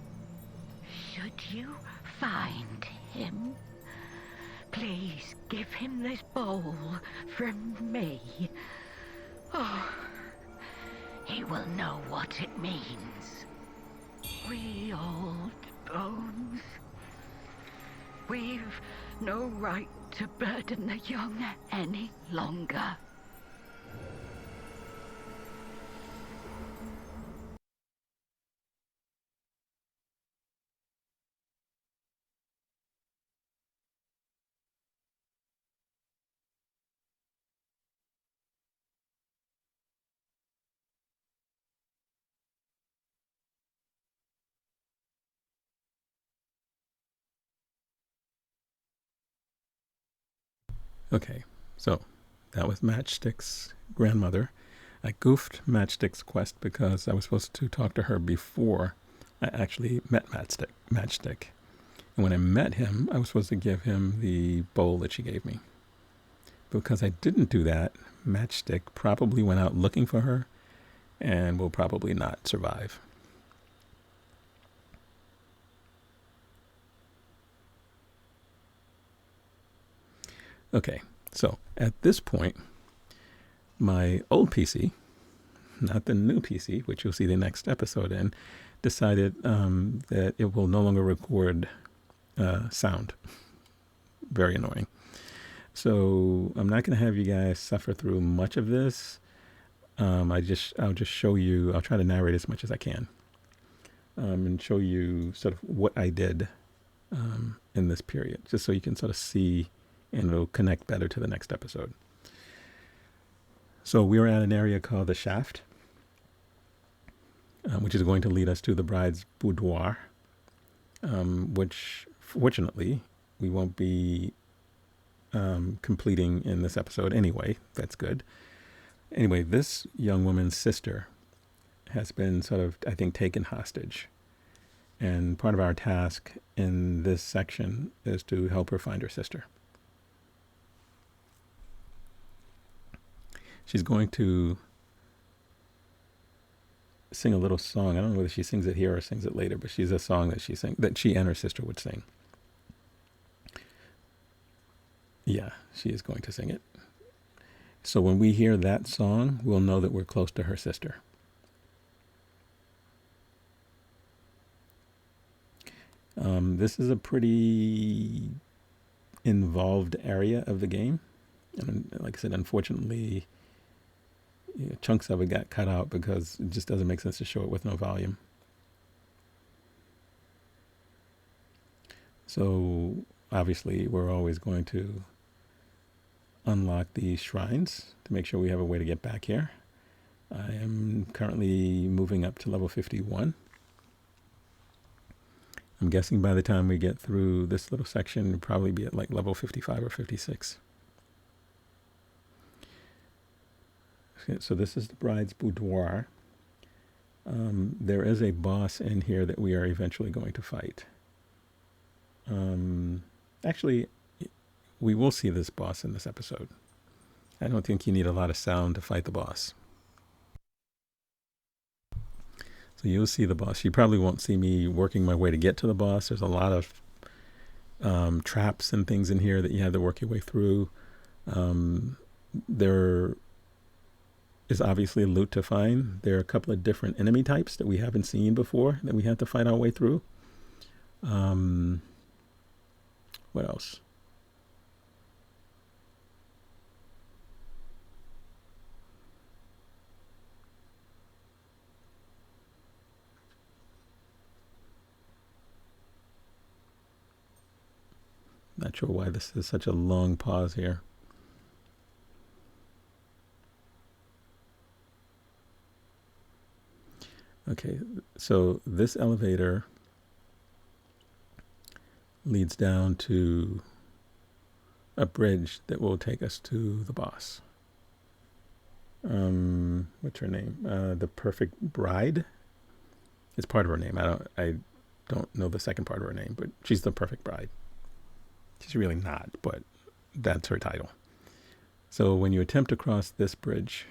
Should you find him, please give him this bowl from me. Oh, he will know what it means. We old bones. We've no right to burden the young any longer. Okay, so that was Matchstick's grandmother. I goofed Matchstick's quest because I was supposed to talk to her before I actually met Matchstick. And when I met him, I was supposed to give him the bowl that she gave me. Because I didn't do that, Matchstick probably went out looking for her and will probably not survive. Okay, so at this point, my old PC, not the new PC, which you'll see the next episode in, decided that it will no longer record sound. Very annoying. So I'm not going to have you guys suffer through much of this. I'll just show you, I'll try to narrate as much as I can and show you sort of what I did in this period, just so you can sort of see and it'll connect better to the next episode. So we were at an area called the Shaft, which is going to lead us to the bride's boudoir, which fortunately we won't be completing in this episode anyway. That's good. Anyway, this young woman's sister has been sort of, I think, taken hostage. And part of our task in this section is to help her find her sister. She's going to sing a little song. I don't know whether she sings it here or sings it later, but she's a song that she and her sister would sing. Yeah, she is going to sing it. So when we hear that song, we'll know that we're close to her sister. This is a pretty involved area of the game. And like I said, unfortunately, chunks of it got cut out because it just doesn't make sense to show it with no volume. So obviously we're always going to unlock these shrines to make sure we have a way to get back here. I am currently moving up to level 51. I'm guessing by the time we get through this little section, we'll probably be at like level 55 or 56. Okay, so this is the bride's boudoir. There is a boss in here that we are eventually going to fight. Actually, we will see this boss in this episode. I don't think you need a lot of sound to fight the boss. So you'll see the boss. You probably won't see me working my way to get to the boss. There's a lot of traps and things in here that you have to work your way through. There is obviously loot to find. There are a couple of different enemy types that we haven't seen before that we have to fight our way through. What else? Not sure why this is such a long pause here. Okay, so this elevator leads down to a bridge that will take us to the boss. What's her name? The Perfect Bride. It's part of her name. I don't know the second part of her name, but she's the Perfect Bride. She's really not, but that's her title. So when you attempt to cross this bridge,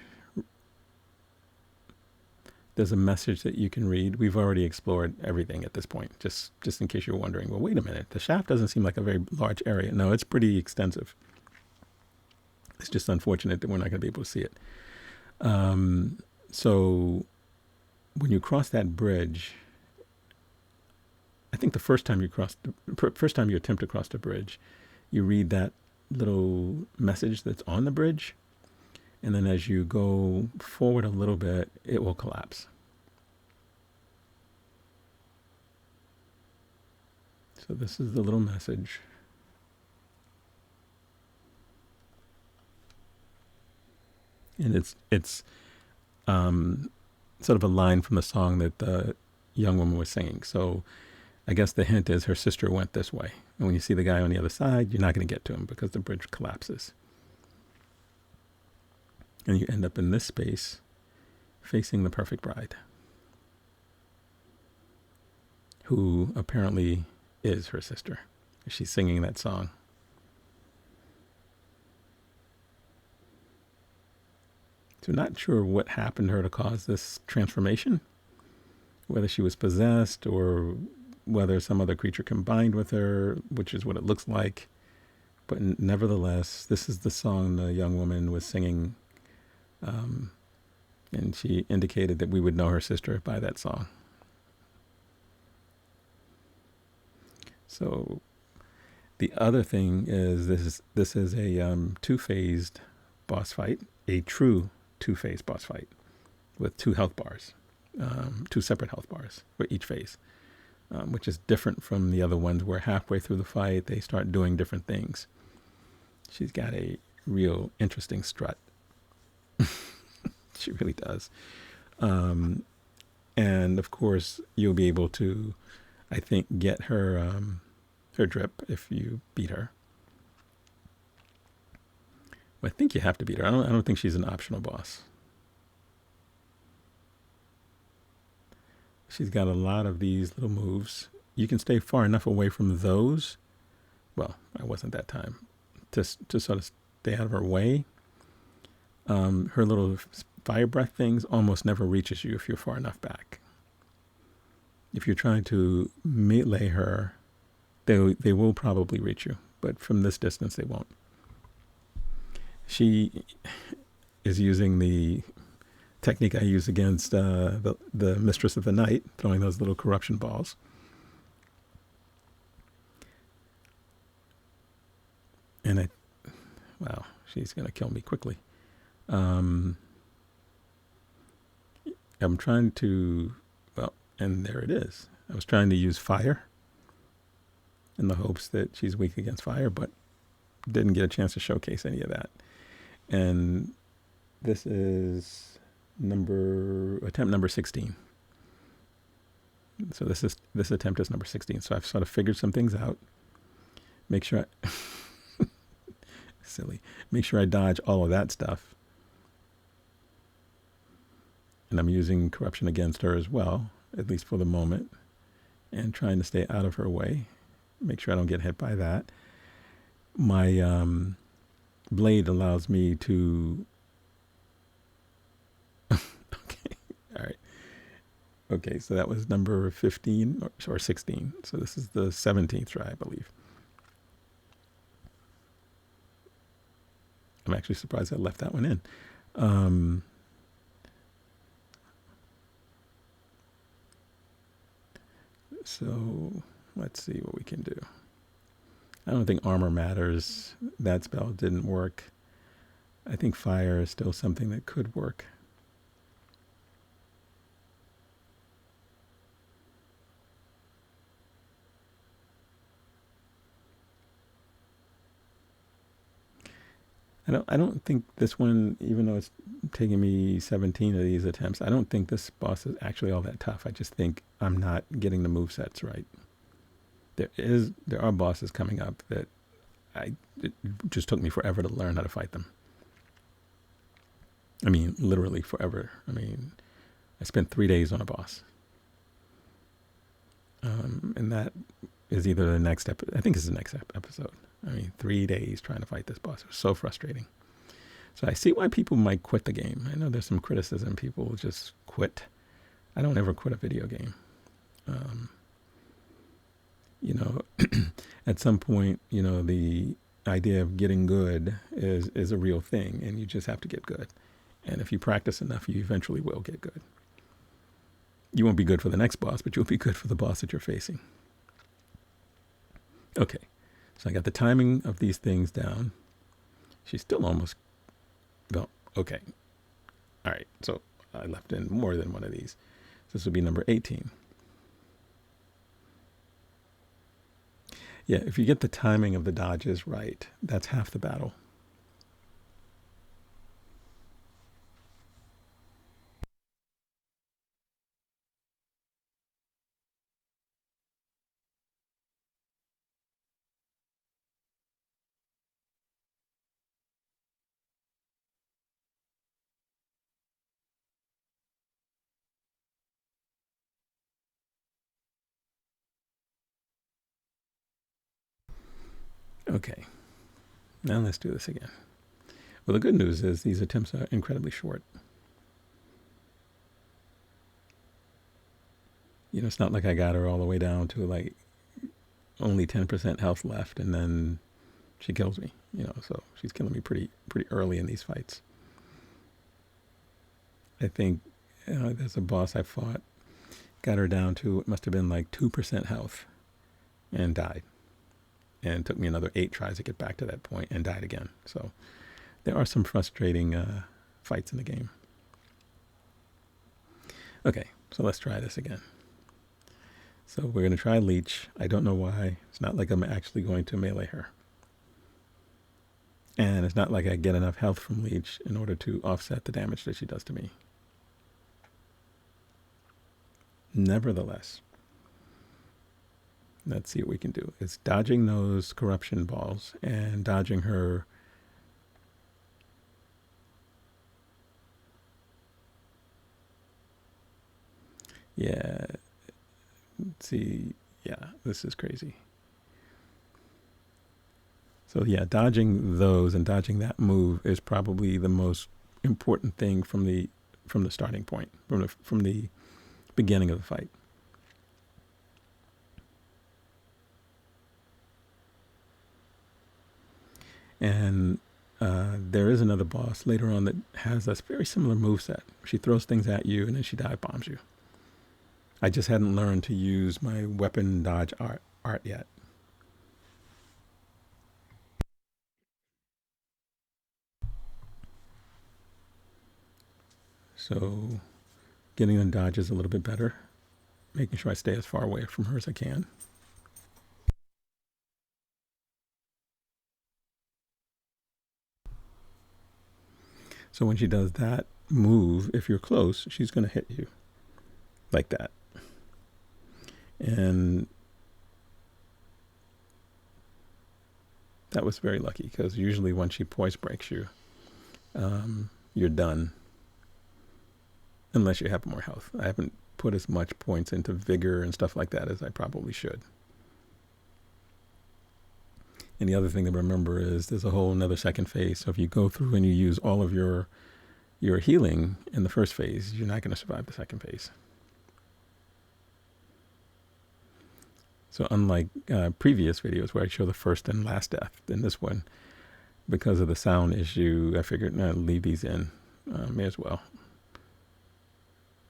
there's a message that you can read. We've already explored everything at this point, just in case you're wondering, well, wait a minute, the shaft doesn't seem like a very large area. No, it's pretty extensive. It's just unfortunate that we're not going to be able to see it. So when you cross that bridge, I think the first time you attempt to cross the bridge, you read that little message that's on the bridge, and then as you go forward a little bit, it will collapse. So this is the little message. And it's sort of a line from the song that the young woman was singing. So I guess the hint is her sister went this way. And when you see the guy on the other side, you're not going to get to him because the bridge collapses. And you end up in this space facing the Perfect Bride, who apparently is her sister. She's singing that song. So not sure what happened to her to cause this transformation, whether she was possessed or whether some other creature combined with her, which is what it looks like. But nevertheless, this is the song the young woman was singing, and she indicated that we would know her sister by that song. So the other thing is this is a two-phased boss fight, a true two-phase boss fight with two health bars, two separate health bars for each phase, which is different from the other ones where halfway through the fight they start doing different things. She's got a real interesting strut. She really does. And of course you'll be able to, I think, get her her drip if you beat her. Well, I think you have to beat her. I don't think she's an optional boss. She's got a lot of these little moves. You can stay far enough away from those. Well, I wasn't that time to sort of stay out of her way. Her little fire breath things almost never reaches you if you're far enough back. If you're trying to melee her, they will probably reach you, but from this distance they won't. She is using the technique I use against the Mistress of the Night, throwing those little corruption balls. And wow, she's going to kill me quickly. I'm trying to, well, and there it is. I was trying to use fire in the hopes that she's weak against fire, but didn't get a chance to showcase any of that. And this is attempt number 16. So this attempt is number 16. So I've sort of figured some things out. Make sure silly. Make sure I dodge all of that stuff. And I'm using corruption against her as well, at least for the moment, and trying to stay out of her way. Make sure I don't get hit by that. My blade allows me to... Okay, all right. Okay, so that was number 15 or 16. So this is the 17th try, I believe. I'm actually surprised I left that one in. So let's see what we can do. I don't think armor matters. That spell didn't work. I think fire is still something that could work. I don't think this one, even though it's taking me 17 of these attempts, I don't think this boss is actually all that tough. I just think I'm not getting the movesets right. There are bosses coming up that it just took me forever to learn how to fight them. I mean, literally forever. I mean, I spent 3 days on a boss. And that is either the next episode. I think it's the next episode. I mean, 3 days trying to fight this boss. It was so frustrating. So I see why people might quit the game. I know there's some criticism. People just quit. I don't ever quit a video game. You know, at some point, you know, the idea of getting good is a real thing, and you just have to get good. And if you practice enough, you eventually will get good. You won't be good for the next boss, but you'll be good for the boss that you're facing. Okay. So I got the timing of these things down. She's still almost... Well, okay. All right. So I left in more than one of these. So this would be number 18. Yeah, if you get the timing of the dodges right, that's half the battle. Okay, now let's do this again. Well, the good news is these attempts are incredibly short. You know, it's not like I got her all the way down to like only 10% health left and then she kills me, you know, so she's killing me pretty early in these fights. I think there's a boss I fought, got her down to, it must have been like 2% health and died. And it took me another 8 tries to get back to that point and died again. So there are some frustrating fights in the game. Okay, so let's try this again. So we're going to try Leech. I don't know why. It's not like I'm actually going to melee her. And it's not like I get enough health from Leech in order to offset the damage that she does to me. Nevertheless, let's see what we can do. It's dodging those corruption balls and dodging her. Yeah. Let's see. Yeah, this is crazy. So yeah, dodging those and dodging that move is probably the most important thing from the starting point, from the beginning of the fight. And there is another boss later on that has a very similar moveset. She throws things at you and then she dive bombs you. I just hadn't learned to use my weapon dodge art yet. So getting the dodges a little bit better, making sure I stay as far away from her as I can. So when she does that move, if you're close, she's going to hit you like that. And that was very lucky, because usually when she poise breaks you, you're done. Unless you have more health. I haven't put as much points into vigor and stuff like that as I probably should. And the other thing to remember is there's a whole another second phase. So if you go through and you use all of your healing in the first phase, you're not going to survive the second phase. So unlike previous videos where I show the first and last death, in this one, because of the sound issue, I figured, no, leave these in. May as well.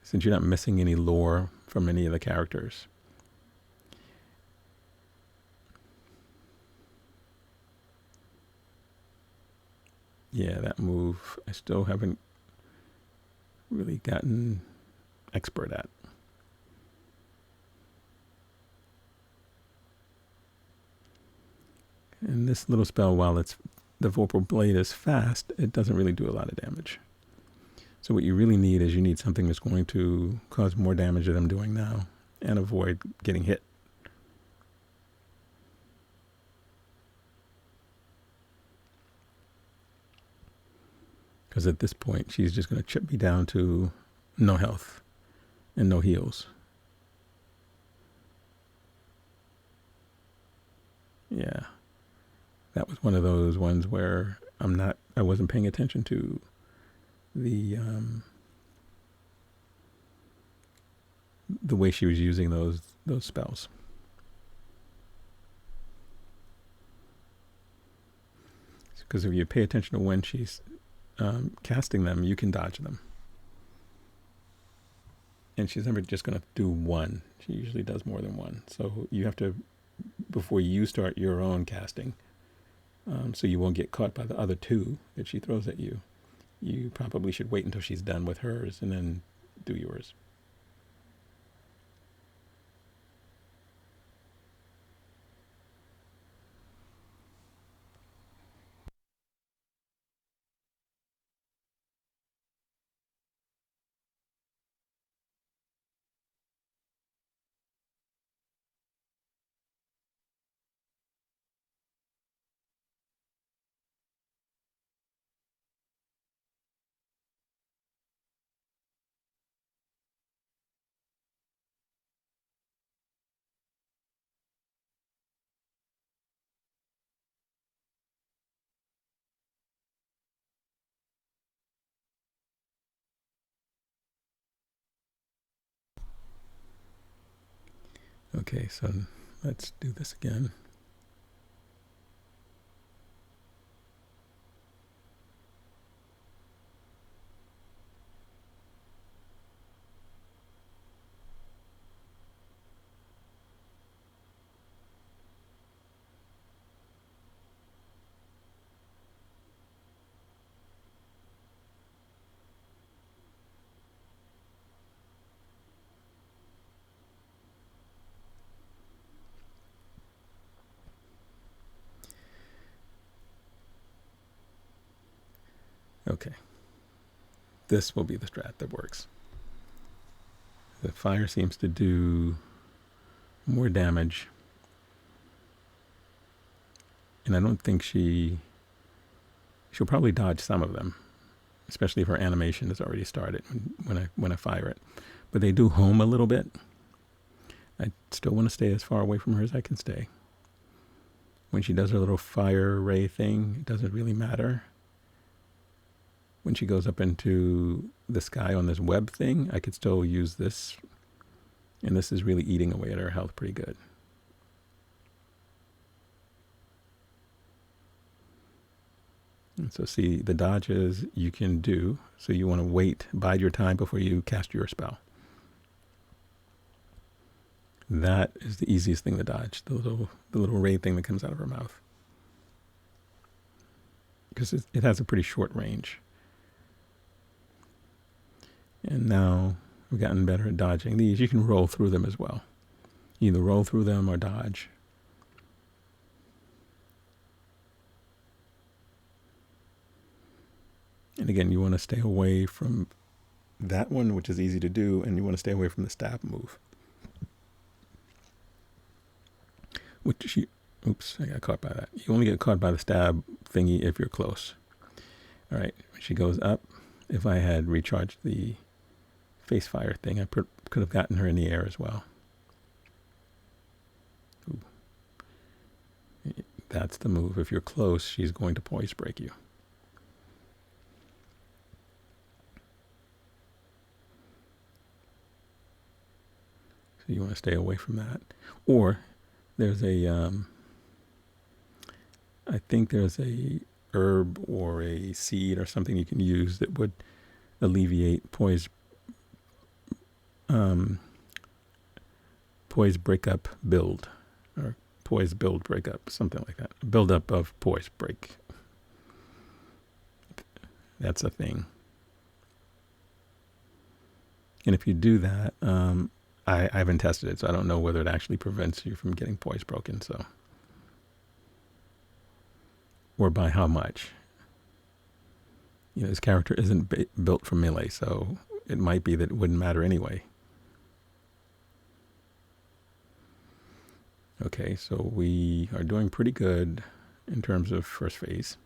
Since you're not missing any lore from any of the characters. Yeah, that move I still haven't really gotten expert at. And this little spell, while the Vorpal Blade is fast, it doesn't really do a lot of damage. So what you really need is you need something that's going to cause more damage than I'm doing now and avoid getting hit. Because at this point, she's just going to chip me down to no health and no heals. Yeah. That was one of those ones where I wasn't paying attention to the way she was using those spells. Because if you pay attention to when she's casting them, you can dodge them. And she's never just going to do one. She usually does more than one. So you have to, before you start your own casting, so you won't get caught by the other two that she throws at you, you probably should wait until she's done with hers and then do yours. Okay, so let's do this again. Okay. This will be the strat that works. The fire seems to do more damage. And I don't think she'll probably dodge some of them, especially if her animation is already started when I fire it. But they do home a little bit. I still want to stay as far away from her as I can stay. When she does her little fire ray thing, it doesn't really matter. When she goes up into the sky on this web thing, I could still use this. And this is really eating away at her health pretty good. And so see, the dodges you can do. So you want to wait, bide your time before you cast your spell. That is the easiest thing to dodge, the little ray thing that comes out of her mouth. Because it has a pretty short range. And now we've gotten better at dodging these. You can roll through them as well. Either roll through them or dodge. And again, you want to stay away from that one, which is easy to do, and you want to stay away from the stab move. which you, oops, I got caught by that. You only get caught by the stab thingy if you're close. All right, when she goes up, if I had recharged the face fire thing, I could have gotten her in the air as well. Ooh. That's the move. If you're close, she's going to poise break you. So you want to stay away from that. Or there's a, I think there's a herb or a seed or something you can use that would alleviate poise breakup build, or poise build breakup, something like that. Build up of poise break. That's a thing. And if you do that, I haven't tested it, so I don't know whether it actually prevents you from getting poise broken. So, or by how much. You know, this character isn't built for melee, so it might be that it wouldn't matter anyway. Okay, so we are doing pretty good in terms of first phase.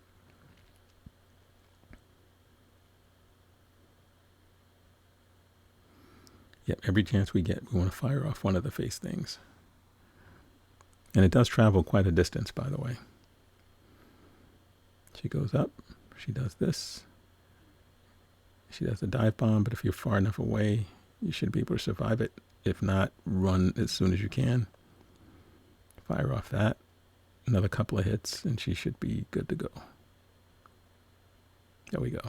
Yep, every chance we get, we want to fire off one of the face things. And it does travel quite a distance, by the way. She goes up, she does this. She does a dive bomb, but if you're far enough away, you should be able to survive it. If not, run as soon as you can. Fire off that. Another couple of hits, and she should be good to go. There we go.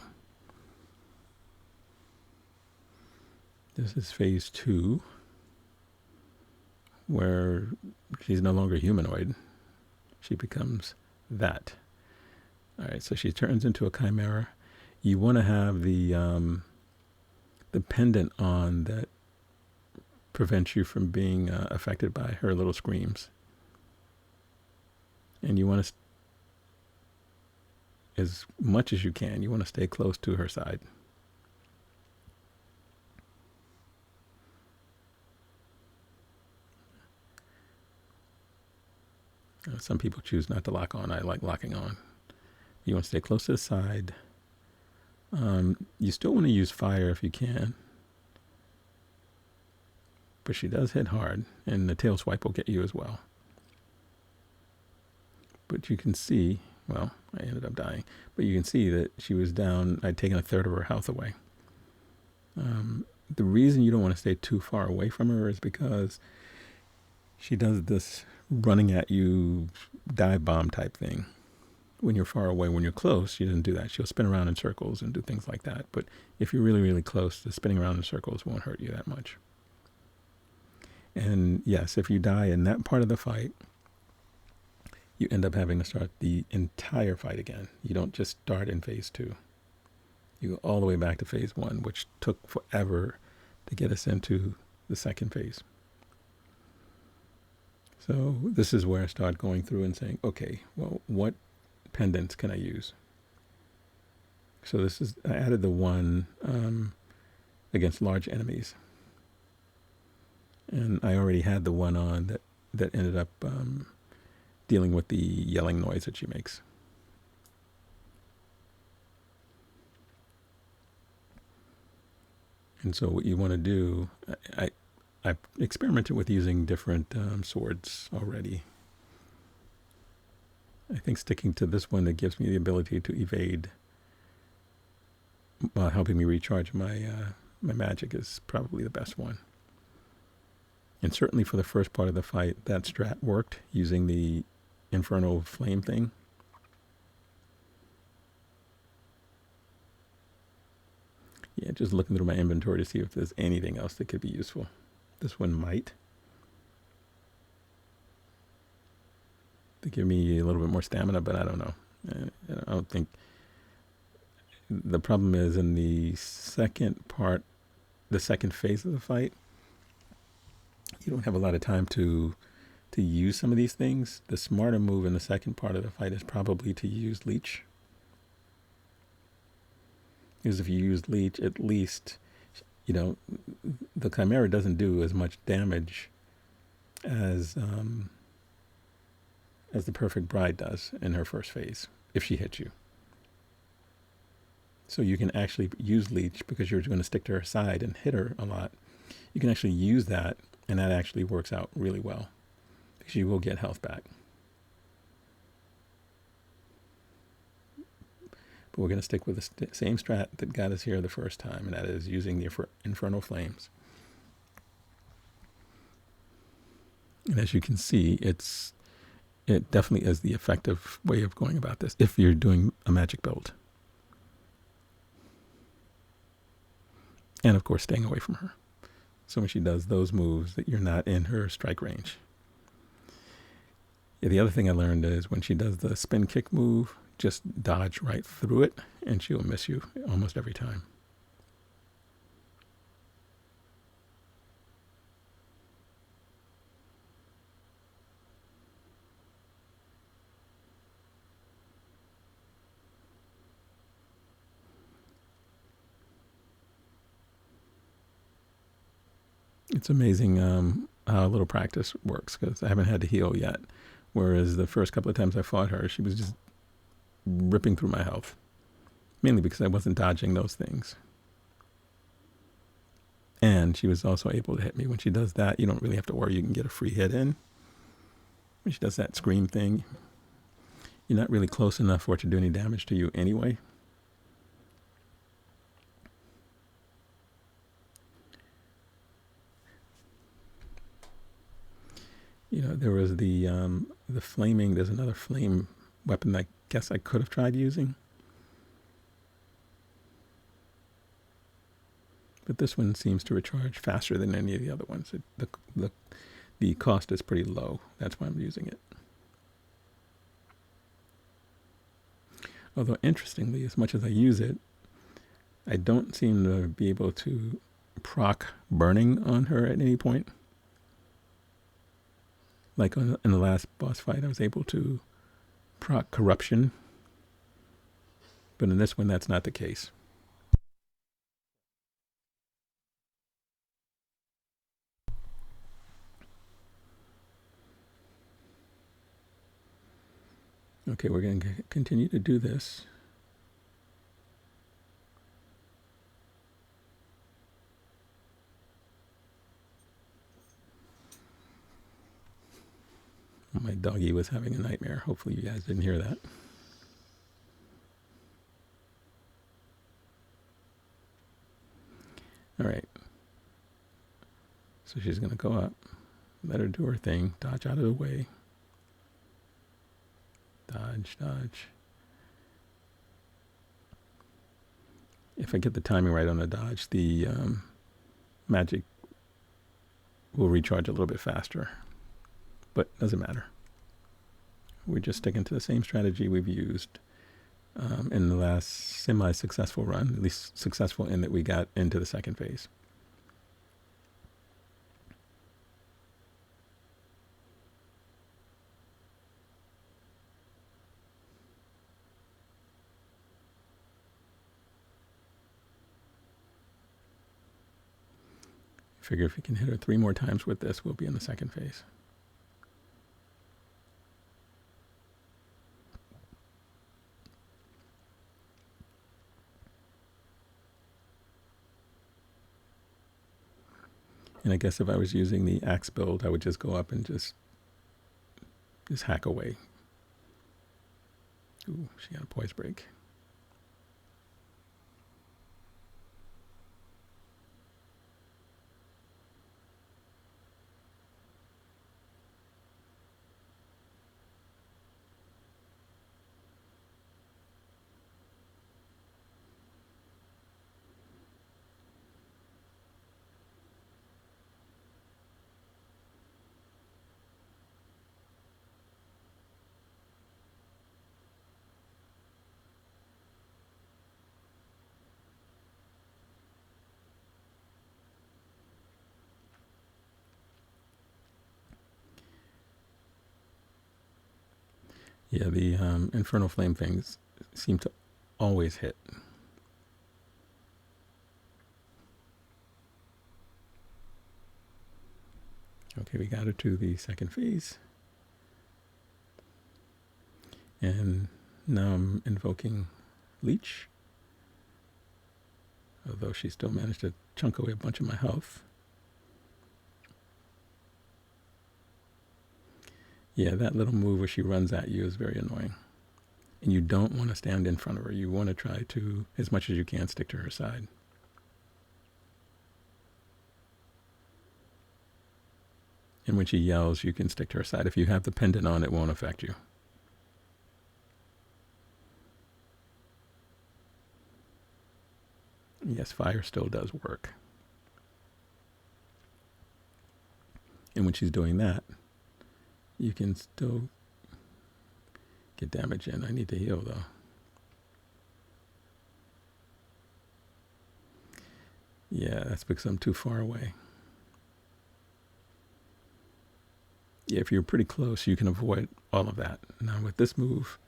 This is phase 2, where she's no longer humanoid. She becomes that. All right, so she turns into a chimera. You want to have the pendant on that prevents you from being affected by her little screams. And you want to, as much as you can, you want to stay close to her side. Some people choose not to lock on. I like locking on. You want to stay close to the side. You still want to use fire if you can. But she does hit hard, and the tail swipe will get you as well. But you can see, well, I ended up dying, but you can see that she was down. I'd taken a third of her health away. The reason you don't want to stay too far away from her is because she does this running at you dive bomb type thing. When you're far away, when you're close, she doesn't do that. She'll spin around in circles and do things like that. But if you're really, really close, the spinning around in circles won't hurt you that much. And yes, if you die in that part of the fight, you end up having to start the entire fight again. You don't just start in phase 2. You go all the way back to phase 1, which took forever to get us into the second phase. So this is where I start going through and saying, okay, well, what pendants can I use? So this is, I added the one against large enemies. And I already had the one on that ended up dealing with the yelling noise that she makes. And so what you want to do, I've experimented with using different swords already. I think sticking to this one that gives me the ability to evade while helping me recharge my my magic is probably the best one. And certainly for the first part of the fight, that strat worked using the Infernal Flame thing. Yeah, just looking through my inventory to see if there's anything else that could be useful. This one might. To give me a little bit more stamina, but I don't know. I don't think... The problem is in the second part, the second phase of the fight, you don't have a lot of time to use some of these things. The smarter move in the second part of the fight is probably to use Leech. Because if you use Leech, at least, you know, the Chimera doesn't do as much damage as as the perfect bride does in her first phase, if she hits you. So you can actually use leech because you're going to stick to her side and hit her a lot. You can actually use that, and that actually works out really well because you will get health back. But we're going to stick with the same strat that got us here the first time, and that is using the Infernal Flames. And as you can see, it definitely is the effective way of going about this if you're doing a magic build. And of course, staying away from her. So when she does those moves, that you're not in her strike range. Yeah, the other thing I learned is when she does the spin kick move, just dodge right through it, and she'll miss you almost every time. It's amazing how a little practice works, because I haven't had to heal yet. Whereas the first couple of times I fought her, she was just ripping through my health. Mainly because I wasn't dodging those things. And she was also able to hit me. When she does that, you don't really have to worry. You can get a free hit in. When she does that scream thing, you're not really close enough for it to do any damage to you anyway. You know, there was the flaming, there's another flame weapon I guess I could have tried using. But this one seems to recharge faster than any of the other ones. The cost is pretty low. That's why I'm using it. Although interestingly, as much as I use it, I don't seem to be able to proc burning on her at any point. Like in the last boss fight, I was able to proc corruption. But in this one, that's not the case. Okay, we're going to continue to do this. My doggy was having a nightmare. Hopefully you guys didn't hear that. All right. So she's going to go up, let her do her thing, dodge out of the way. Dodge, dodge. If I get the timing right on the dodge, the magic will recharge a little bit faster. But doesn't matter. We're just sticking to the same strategy we've used in the last semi-successful run, at least successful in that we got into the second phase. Figure if we can hit her 3 more times with this, we'll be in the second phase. And I guess if I was using the axe build, I would just go up and just hack away. Ooh, she got a poise break. Yeah, the Infernal Flame things seem to always hit. Okay, we got her to the second phase. And now I'm invoking Leech. Although she still managed to chunk away a bunch of my health. Yeah, that little move where she runs at you is very annoying. And you don't want to stand in front of her. You want to try to, as much as you can, stick to her side. And when she yells, you can stick to her side. If you have the pendant on, it won't affect you. Yes, fire still does work. And when she's doing that, you can still get damage in. I need to heal, though. Yeah, that's because I'm too far away. Yeah, if you're pretty close, you can avoid all of that. Now with this move,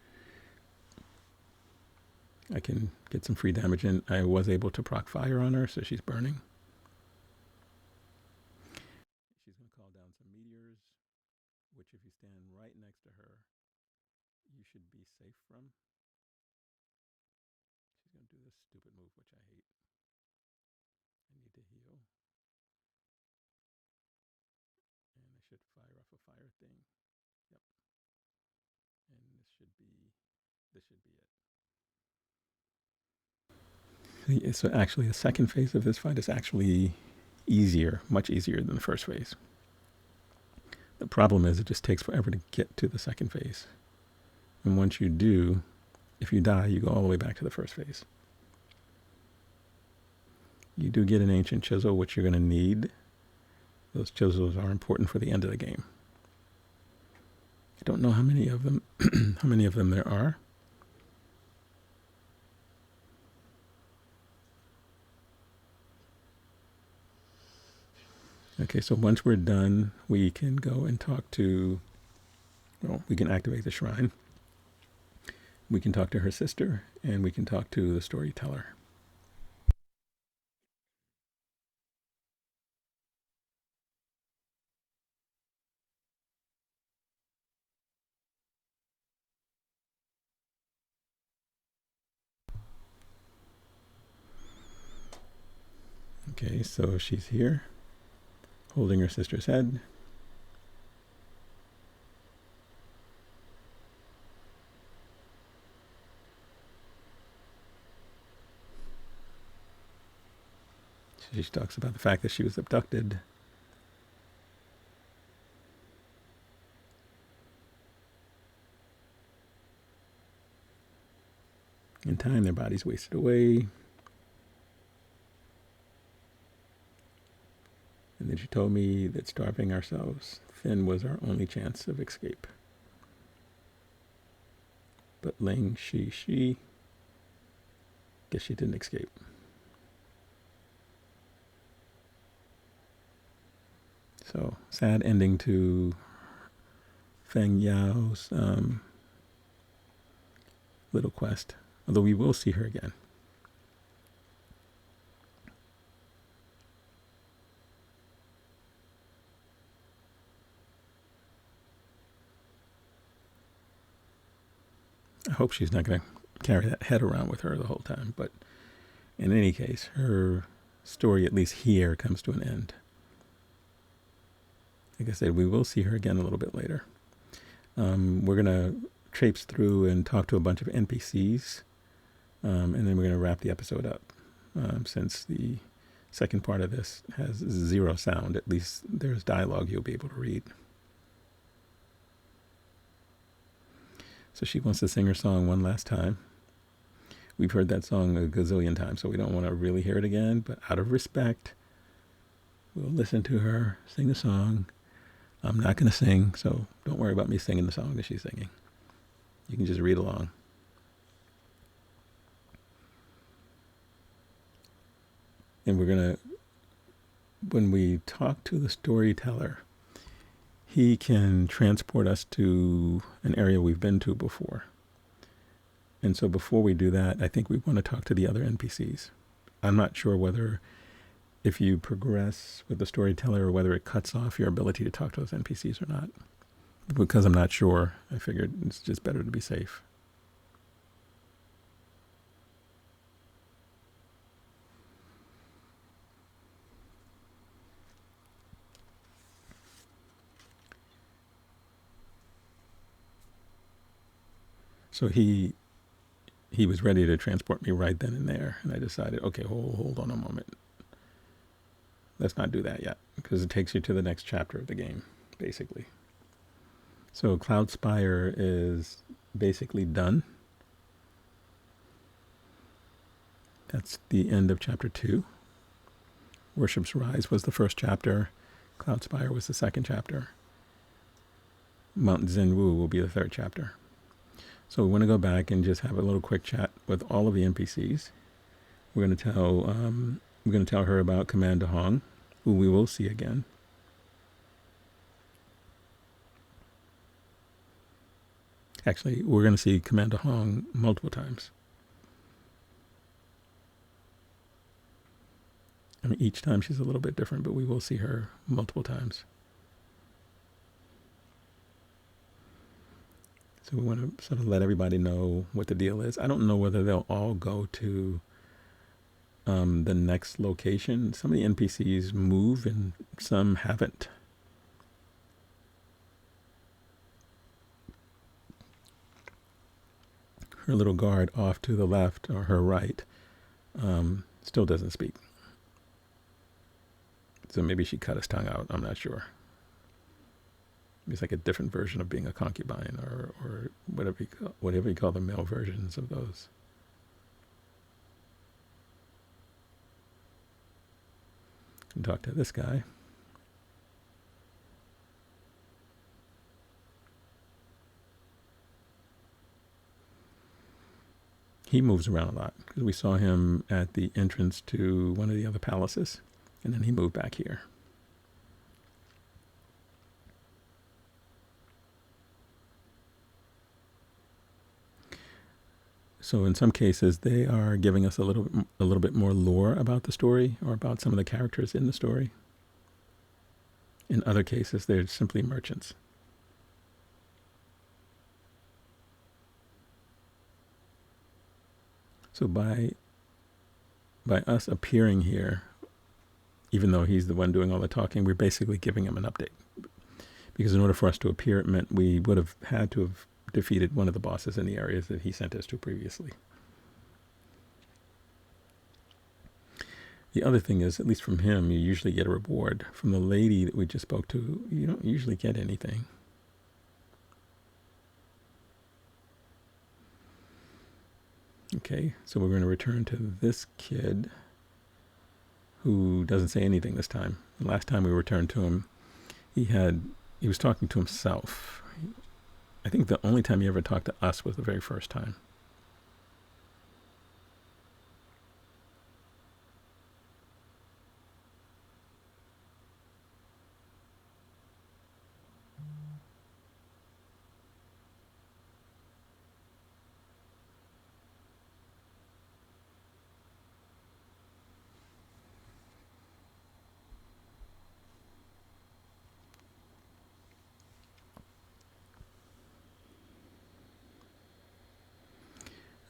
I can get some free damage in. I was able to proc fire on her, so she's burning. She's going to call down some meteors, which if you stand right next to her, you should be safe from. She's going to do this stupid move, which I hate. I need to heal. And I should fire off a fire thing. Yep. And this should be it. So actually the second phase of this fight is actually easier, much easier than the first phase. The problem is it just takes forever to get to the second phase. And once you do, if you die, you go all the way back to the first phase. You do get an ancient chisel, which you're going to need. Those chisels are important for the end of the game. I don't know how many of them there are. Okay, so once we're done, we can go and talk to, well, we can activate the shrine. We can talk to her sister, and we can talk to the storyteller. Okay, so she's here, holding her sister's head. She talks about the fact that she was abducted. In time, their bodies wasted away. And then she told me that starving ourselves thin was our only chance of escape. But Ling, she, guess she didn't escape. So, sad ending to Feng Yao's little quest. Although we will see her again. I hope she's not going to carry that head around with her the whole time. But in any case, her story, at least here, comes to an end. Like I said, we will see her again a little bit later. We're going to traipse through and talk to a bunch of NPCs. And then we're going to wrap the episode up. Since the second part of this has zero sound, at least there's dialogue you'll be able to read. So she wants to sing her song one last time. We've heard that song a gazillion times, so we don't want to really hear it again. But out of respect, we'll listen to her sing the song. I'm not going to sing, so don't worry about me singing the song that she's singing. You can just read along. And we're going to, when we talk to the storyteller, he can transport us to an area we've been to before. And so before we do that, I think we want to talk to the other NPCs. I'm not sure whether if you progress with the storyteller or whether it cuts off your ability to talk to those NPCs or not. because I'm not sure, I figured it's just better to be safe. So he was ready to transport me right then and there, and I decided, okay, hold on a moment. Let's not do that yet, because it takes you to the next chapter of the game, basically. So Cloudspire is basically done. That's the end of chapter 2. Worship's Rise was the first chapter. Cloudspire was the second chapter. Mount Zenwu will be the third chapter. So we want to go back and just have a little quick chat with all of the NPCs. We're going to tell her about Commander Hong, who we will see again. Actually, we're going to see Commander Hong multiple times. I mean, each time she's a little bit different, but we will see her multiple times. So we want to sort of let everybody know what the deal is. I don't know whether they'll all go to the next location. Some of the NPCs move and some haven't. Her little guard off to the left, or her right, still doesn't speak. So maybe she cut his tongue out. I'm not sure. It's like a different version of being a concubine, or whatever you call the male versions of those. Can talk to this guy. He moves around a lot because we saw him at the entrance to one of the other palaces, and then he moved back here. So in some cases, they are giving us a little bit more lore about the story, or about some of the characters in the story. In other cases, they're simply merchants. So by us appearing here, even though he's the one doing all the talking, we're basically giving him an update. Because in order for us to appear, it meant we would have had to have defeated one of the bosses in the areas that he sent us to previously. The other thing is, at least from him, you usually get a reward. From the lady that we just spoke to, you don't usually get anything. Okay, so we're going to return to this kid who doesn't say anything this time. The last time we returned to him, he was talking to himself. I think the only time he ever talked to us was the very first time.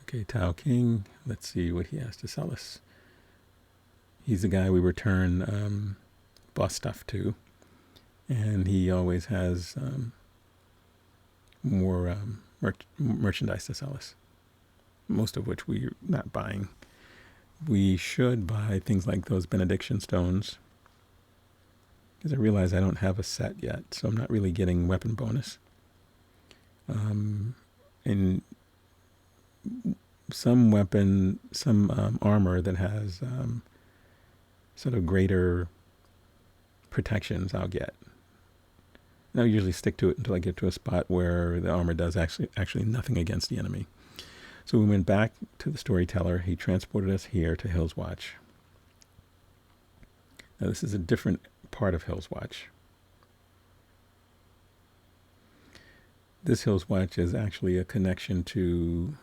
Okay, Tao King. Let's see what he has to sell us. He's the guy we return boss stuff to, and he always has more merchandise to sell us, most of which we're not buying. We should buy things like those benediction stones, because I realize I don't have a set yet, so I'm not really getting weapon bonus. And some armor that has sort of greater protections I'll get. And I'll usually stick to it until I get to a spot where the armor does actually nothing against the enemy. So we went back to the storyteller. He transported us here to Hill's Watch. Now this is a different part of Hill's Watch. This Hill's Watch is actually a connection to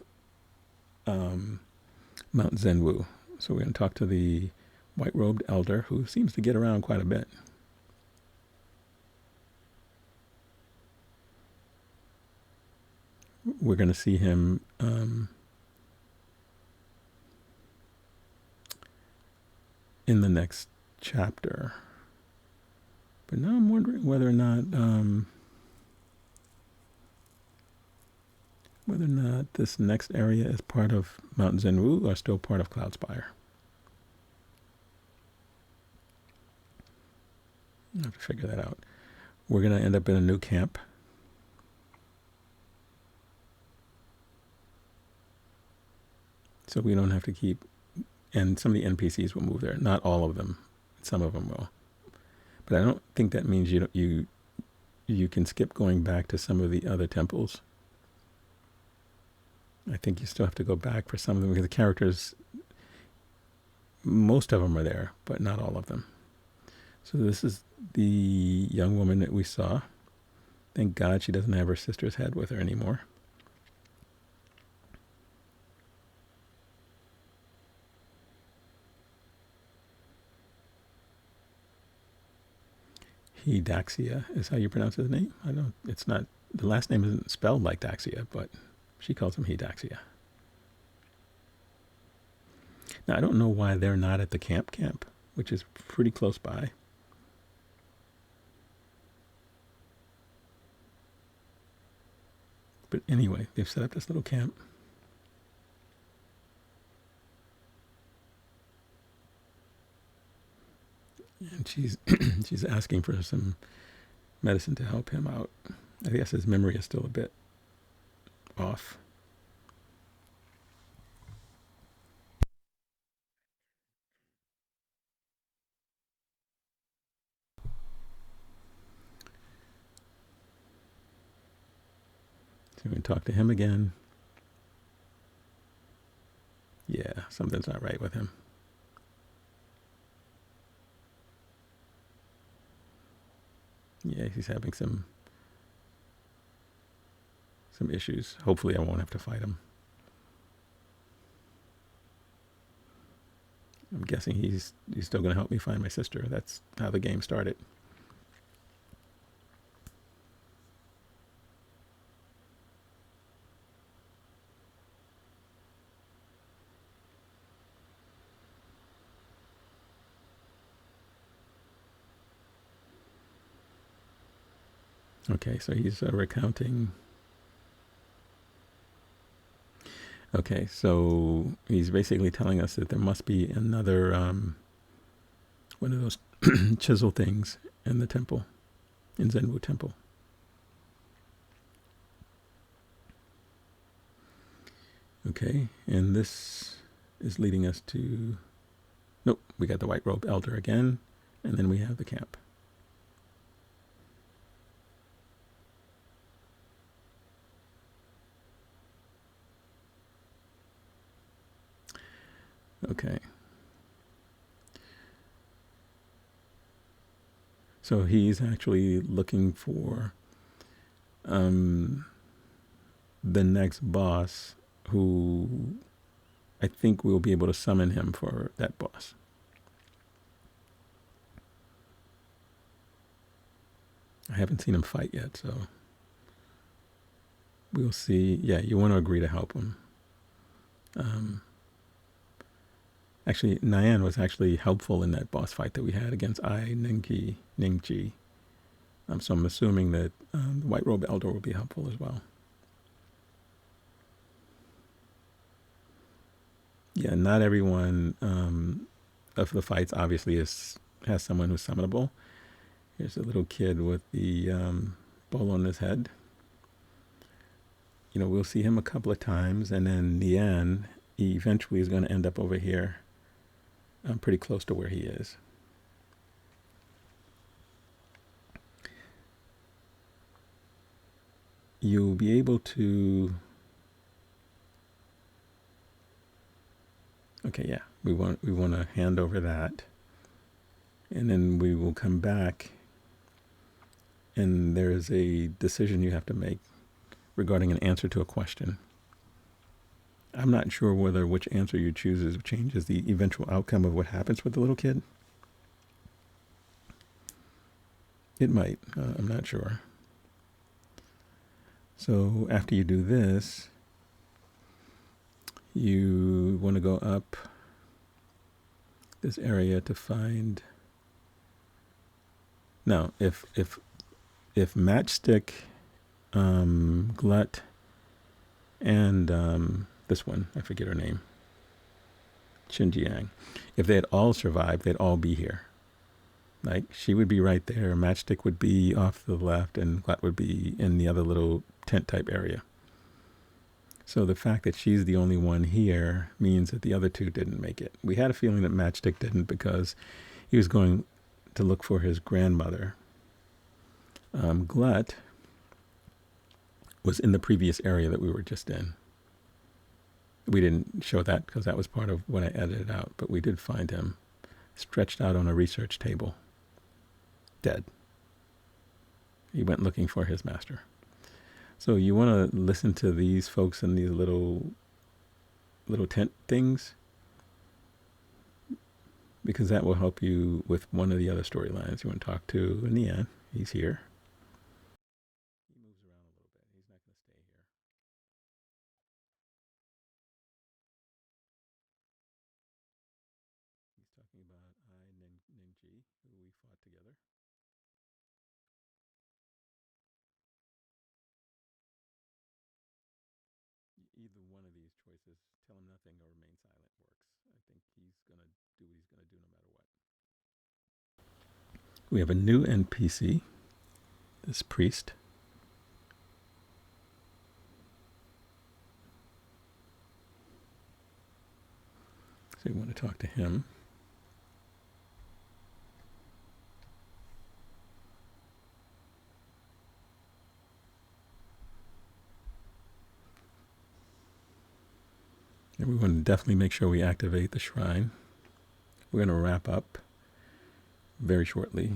Mount Zenwu. So we're going to talk to the white-robed elder, who seems to get around quite a bit. we're going to see him in the next chapter. But now I'm wondering whether or not this next area is part of Mount Zenwu or still part of Cloudspire. I have to figure that out. We're going to end up in a new camp. So we don't have to keep, and some of the NPCs will move there. Not all of them. Some of them will. But I don't think that means you can skip going back to some of the other temples. I think you still have to go back for some of them because the characters, most of them are there, but not all of them. So this is the young woman that we saw. Thank God she doesn't have her sister's head with her anymore. Daxia is how you pronounce his name. It's not, the last name isn't spelled like Daxia, but she calls him Daxia. Now I don't know why they're not at the camp, which is pretty close by. But anyway, they've set up this little camp. And she's she's asking for some medicine to help him out. I guess his memory is still a bit off. So we can talk to him again. Yeah, something's not right with him. Yeah, he's having some issues. Hopefully I won't have to fight him. I'm guessing he's still going to help me find my sister. That's how the game started. Okay, so he's recounting. Okay, so he's basically telling us that there must be another one of those chisel things in the temple, in Zenwu Temple. Okay, and this is leading us to, nope, we got the White Robe Elder again, and then we have the camp. Okay. So he's actually looking for the next boss, who I think we'll be able to summon him for that boss. I haven't seen him fight yet, so we'll see. Yeah, you want to agree to help him. Actually, Nyan was actually helpful in that boss fight that we had against Ningji. So I'm assuming that the White Robe Elder will be helpful as well. Yeah, not everyone of the fights obviously has someone who's summonable. Here's a little kid with the bowl on his head. You know, we'll see him a couple of times, and then Nyan eventually is going to end up over here. Pretty close to where he is. You'll be able to. Okay, yeah, we want to hand over that, and then we will come back. And there is a decision you have to make regarding an answer to a question. I'm not sure whether which answer you choose changes the eventual outcome of what happens with the little kid. It might. I'm not sure. So after you do this, you want to go up this area to find. Now, if Matchstick, Glut, and this one, I forget her name, Xinjiang, if they had all survived, they'd all be here. Like, she would be right there, Matchstick would be off to the left, and Glut would be in the other little tent type area. So the fact that she's the only one here means that the other two didn't make it. We had a feeling that Matchstick didn't because he was going to look for his grandmother. Glut was in the previous area that we were just in. We didn't show that because that was part of what I edited out, but we did find him stretched out on a research table, dead. He went looking for his master. So you want to listen to these folks in these little tent things, because that will help you with one of the other storylines. You want to talk to Nian. He's here. He moves around a little bit. He's not going to stay here. He's talking about Ningji, who we fought together. Either one of these choices, tell him nothing or remain silent, works. I think he's going to do what he's going to do no matter what. We have a new NPC, this priest. So you want to talk to him. And we want to definitely make sure we activate the shrine. We're going to wrap up very shortly.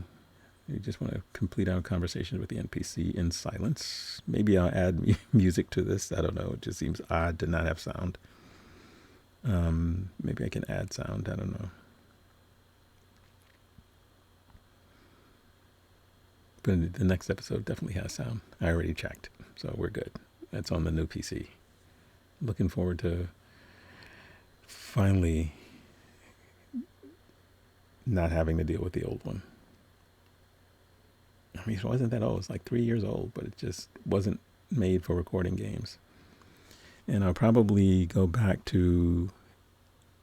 We just want to complete our conversation with the NPC in silence. Maybe I'll add music to this. I don't know. It just seems odd to not have sound. Maybe I can add sound. I don't know. But the next episode definitely has sound. I already checked, so we're good. That's on the new PC. Looking forward to finally not having to deal with the old one. I mean, it wasn't that old. It's like 3 years old, but it just wasn't made for recording games. And I'll probably go back to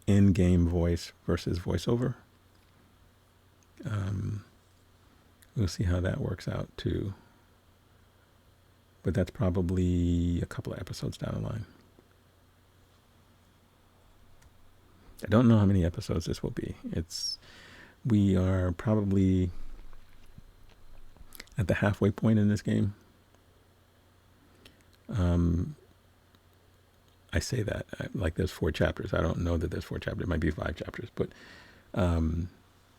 in-game voice versus voiceover. We'll see how that works out too. But that's probably a couple of episodes down the line. I don't know how many episodes this will be. We are probably at the halfway point in this game. I say that like there's 4 chapters. I don't know that there's 4 chapters. It might be 5 chapters, but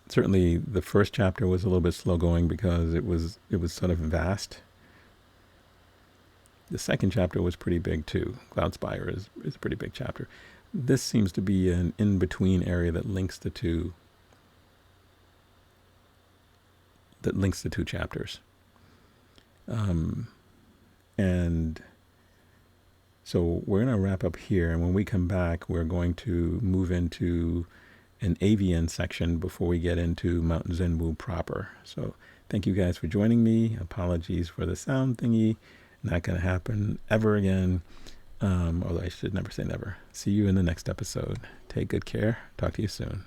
certainly the first chapter was a little bit slow going because it was sort of vast. The second chapter was pretty big too. Cloudspire is a pretty big chapter. This seems to be an in-between area that links the two. That links the 2 chapters. And so we're going to wrap up here, and when we come back, we're going to move into an avian section before we get into Mount Zenwu proper. So thank you guys for joining me. Apologies for the sound thingy. Not going to happen ever again. Although I should never say never. See you in the next episode. Take good care. Talk to you soon.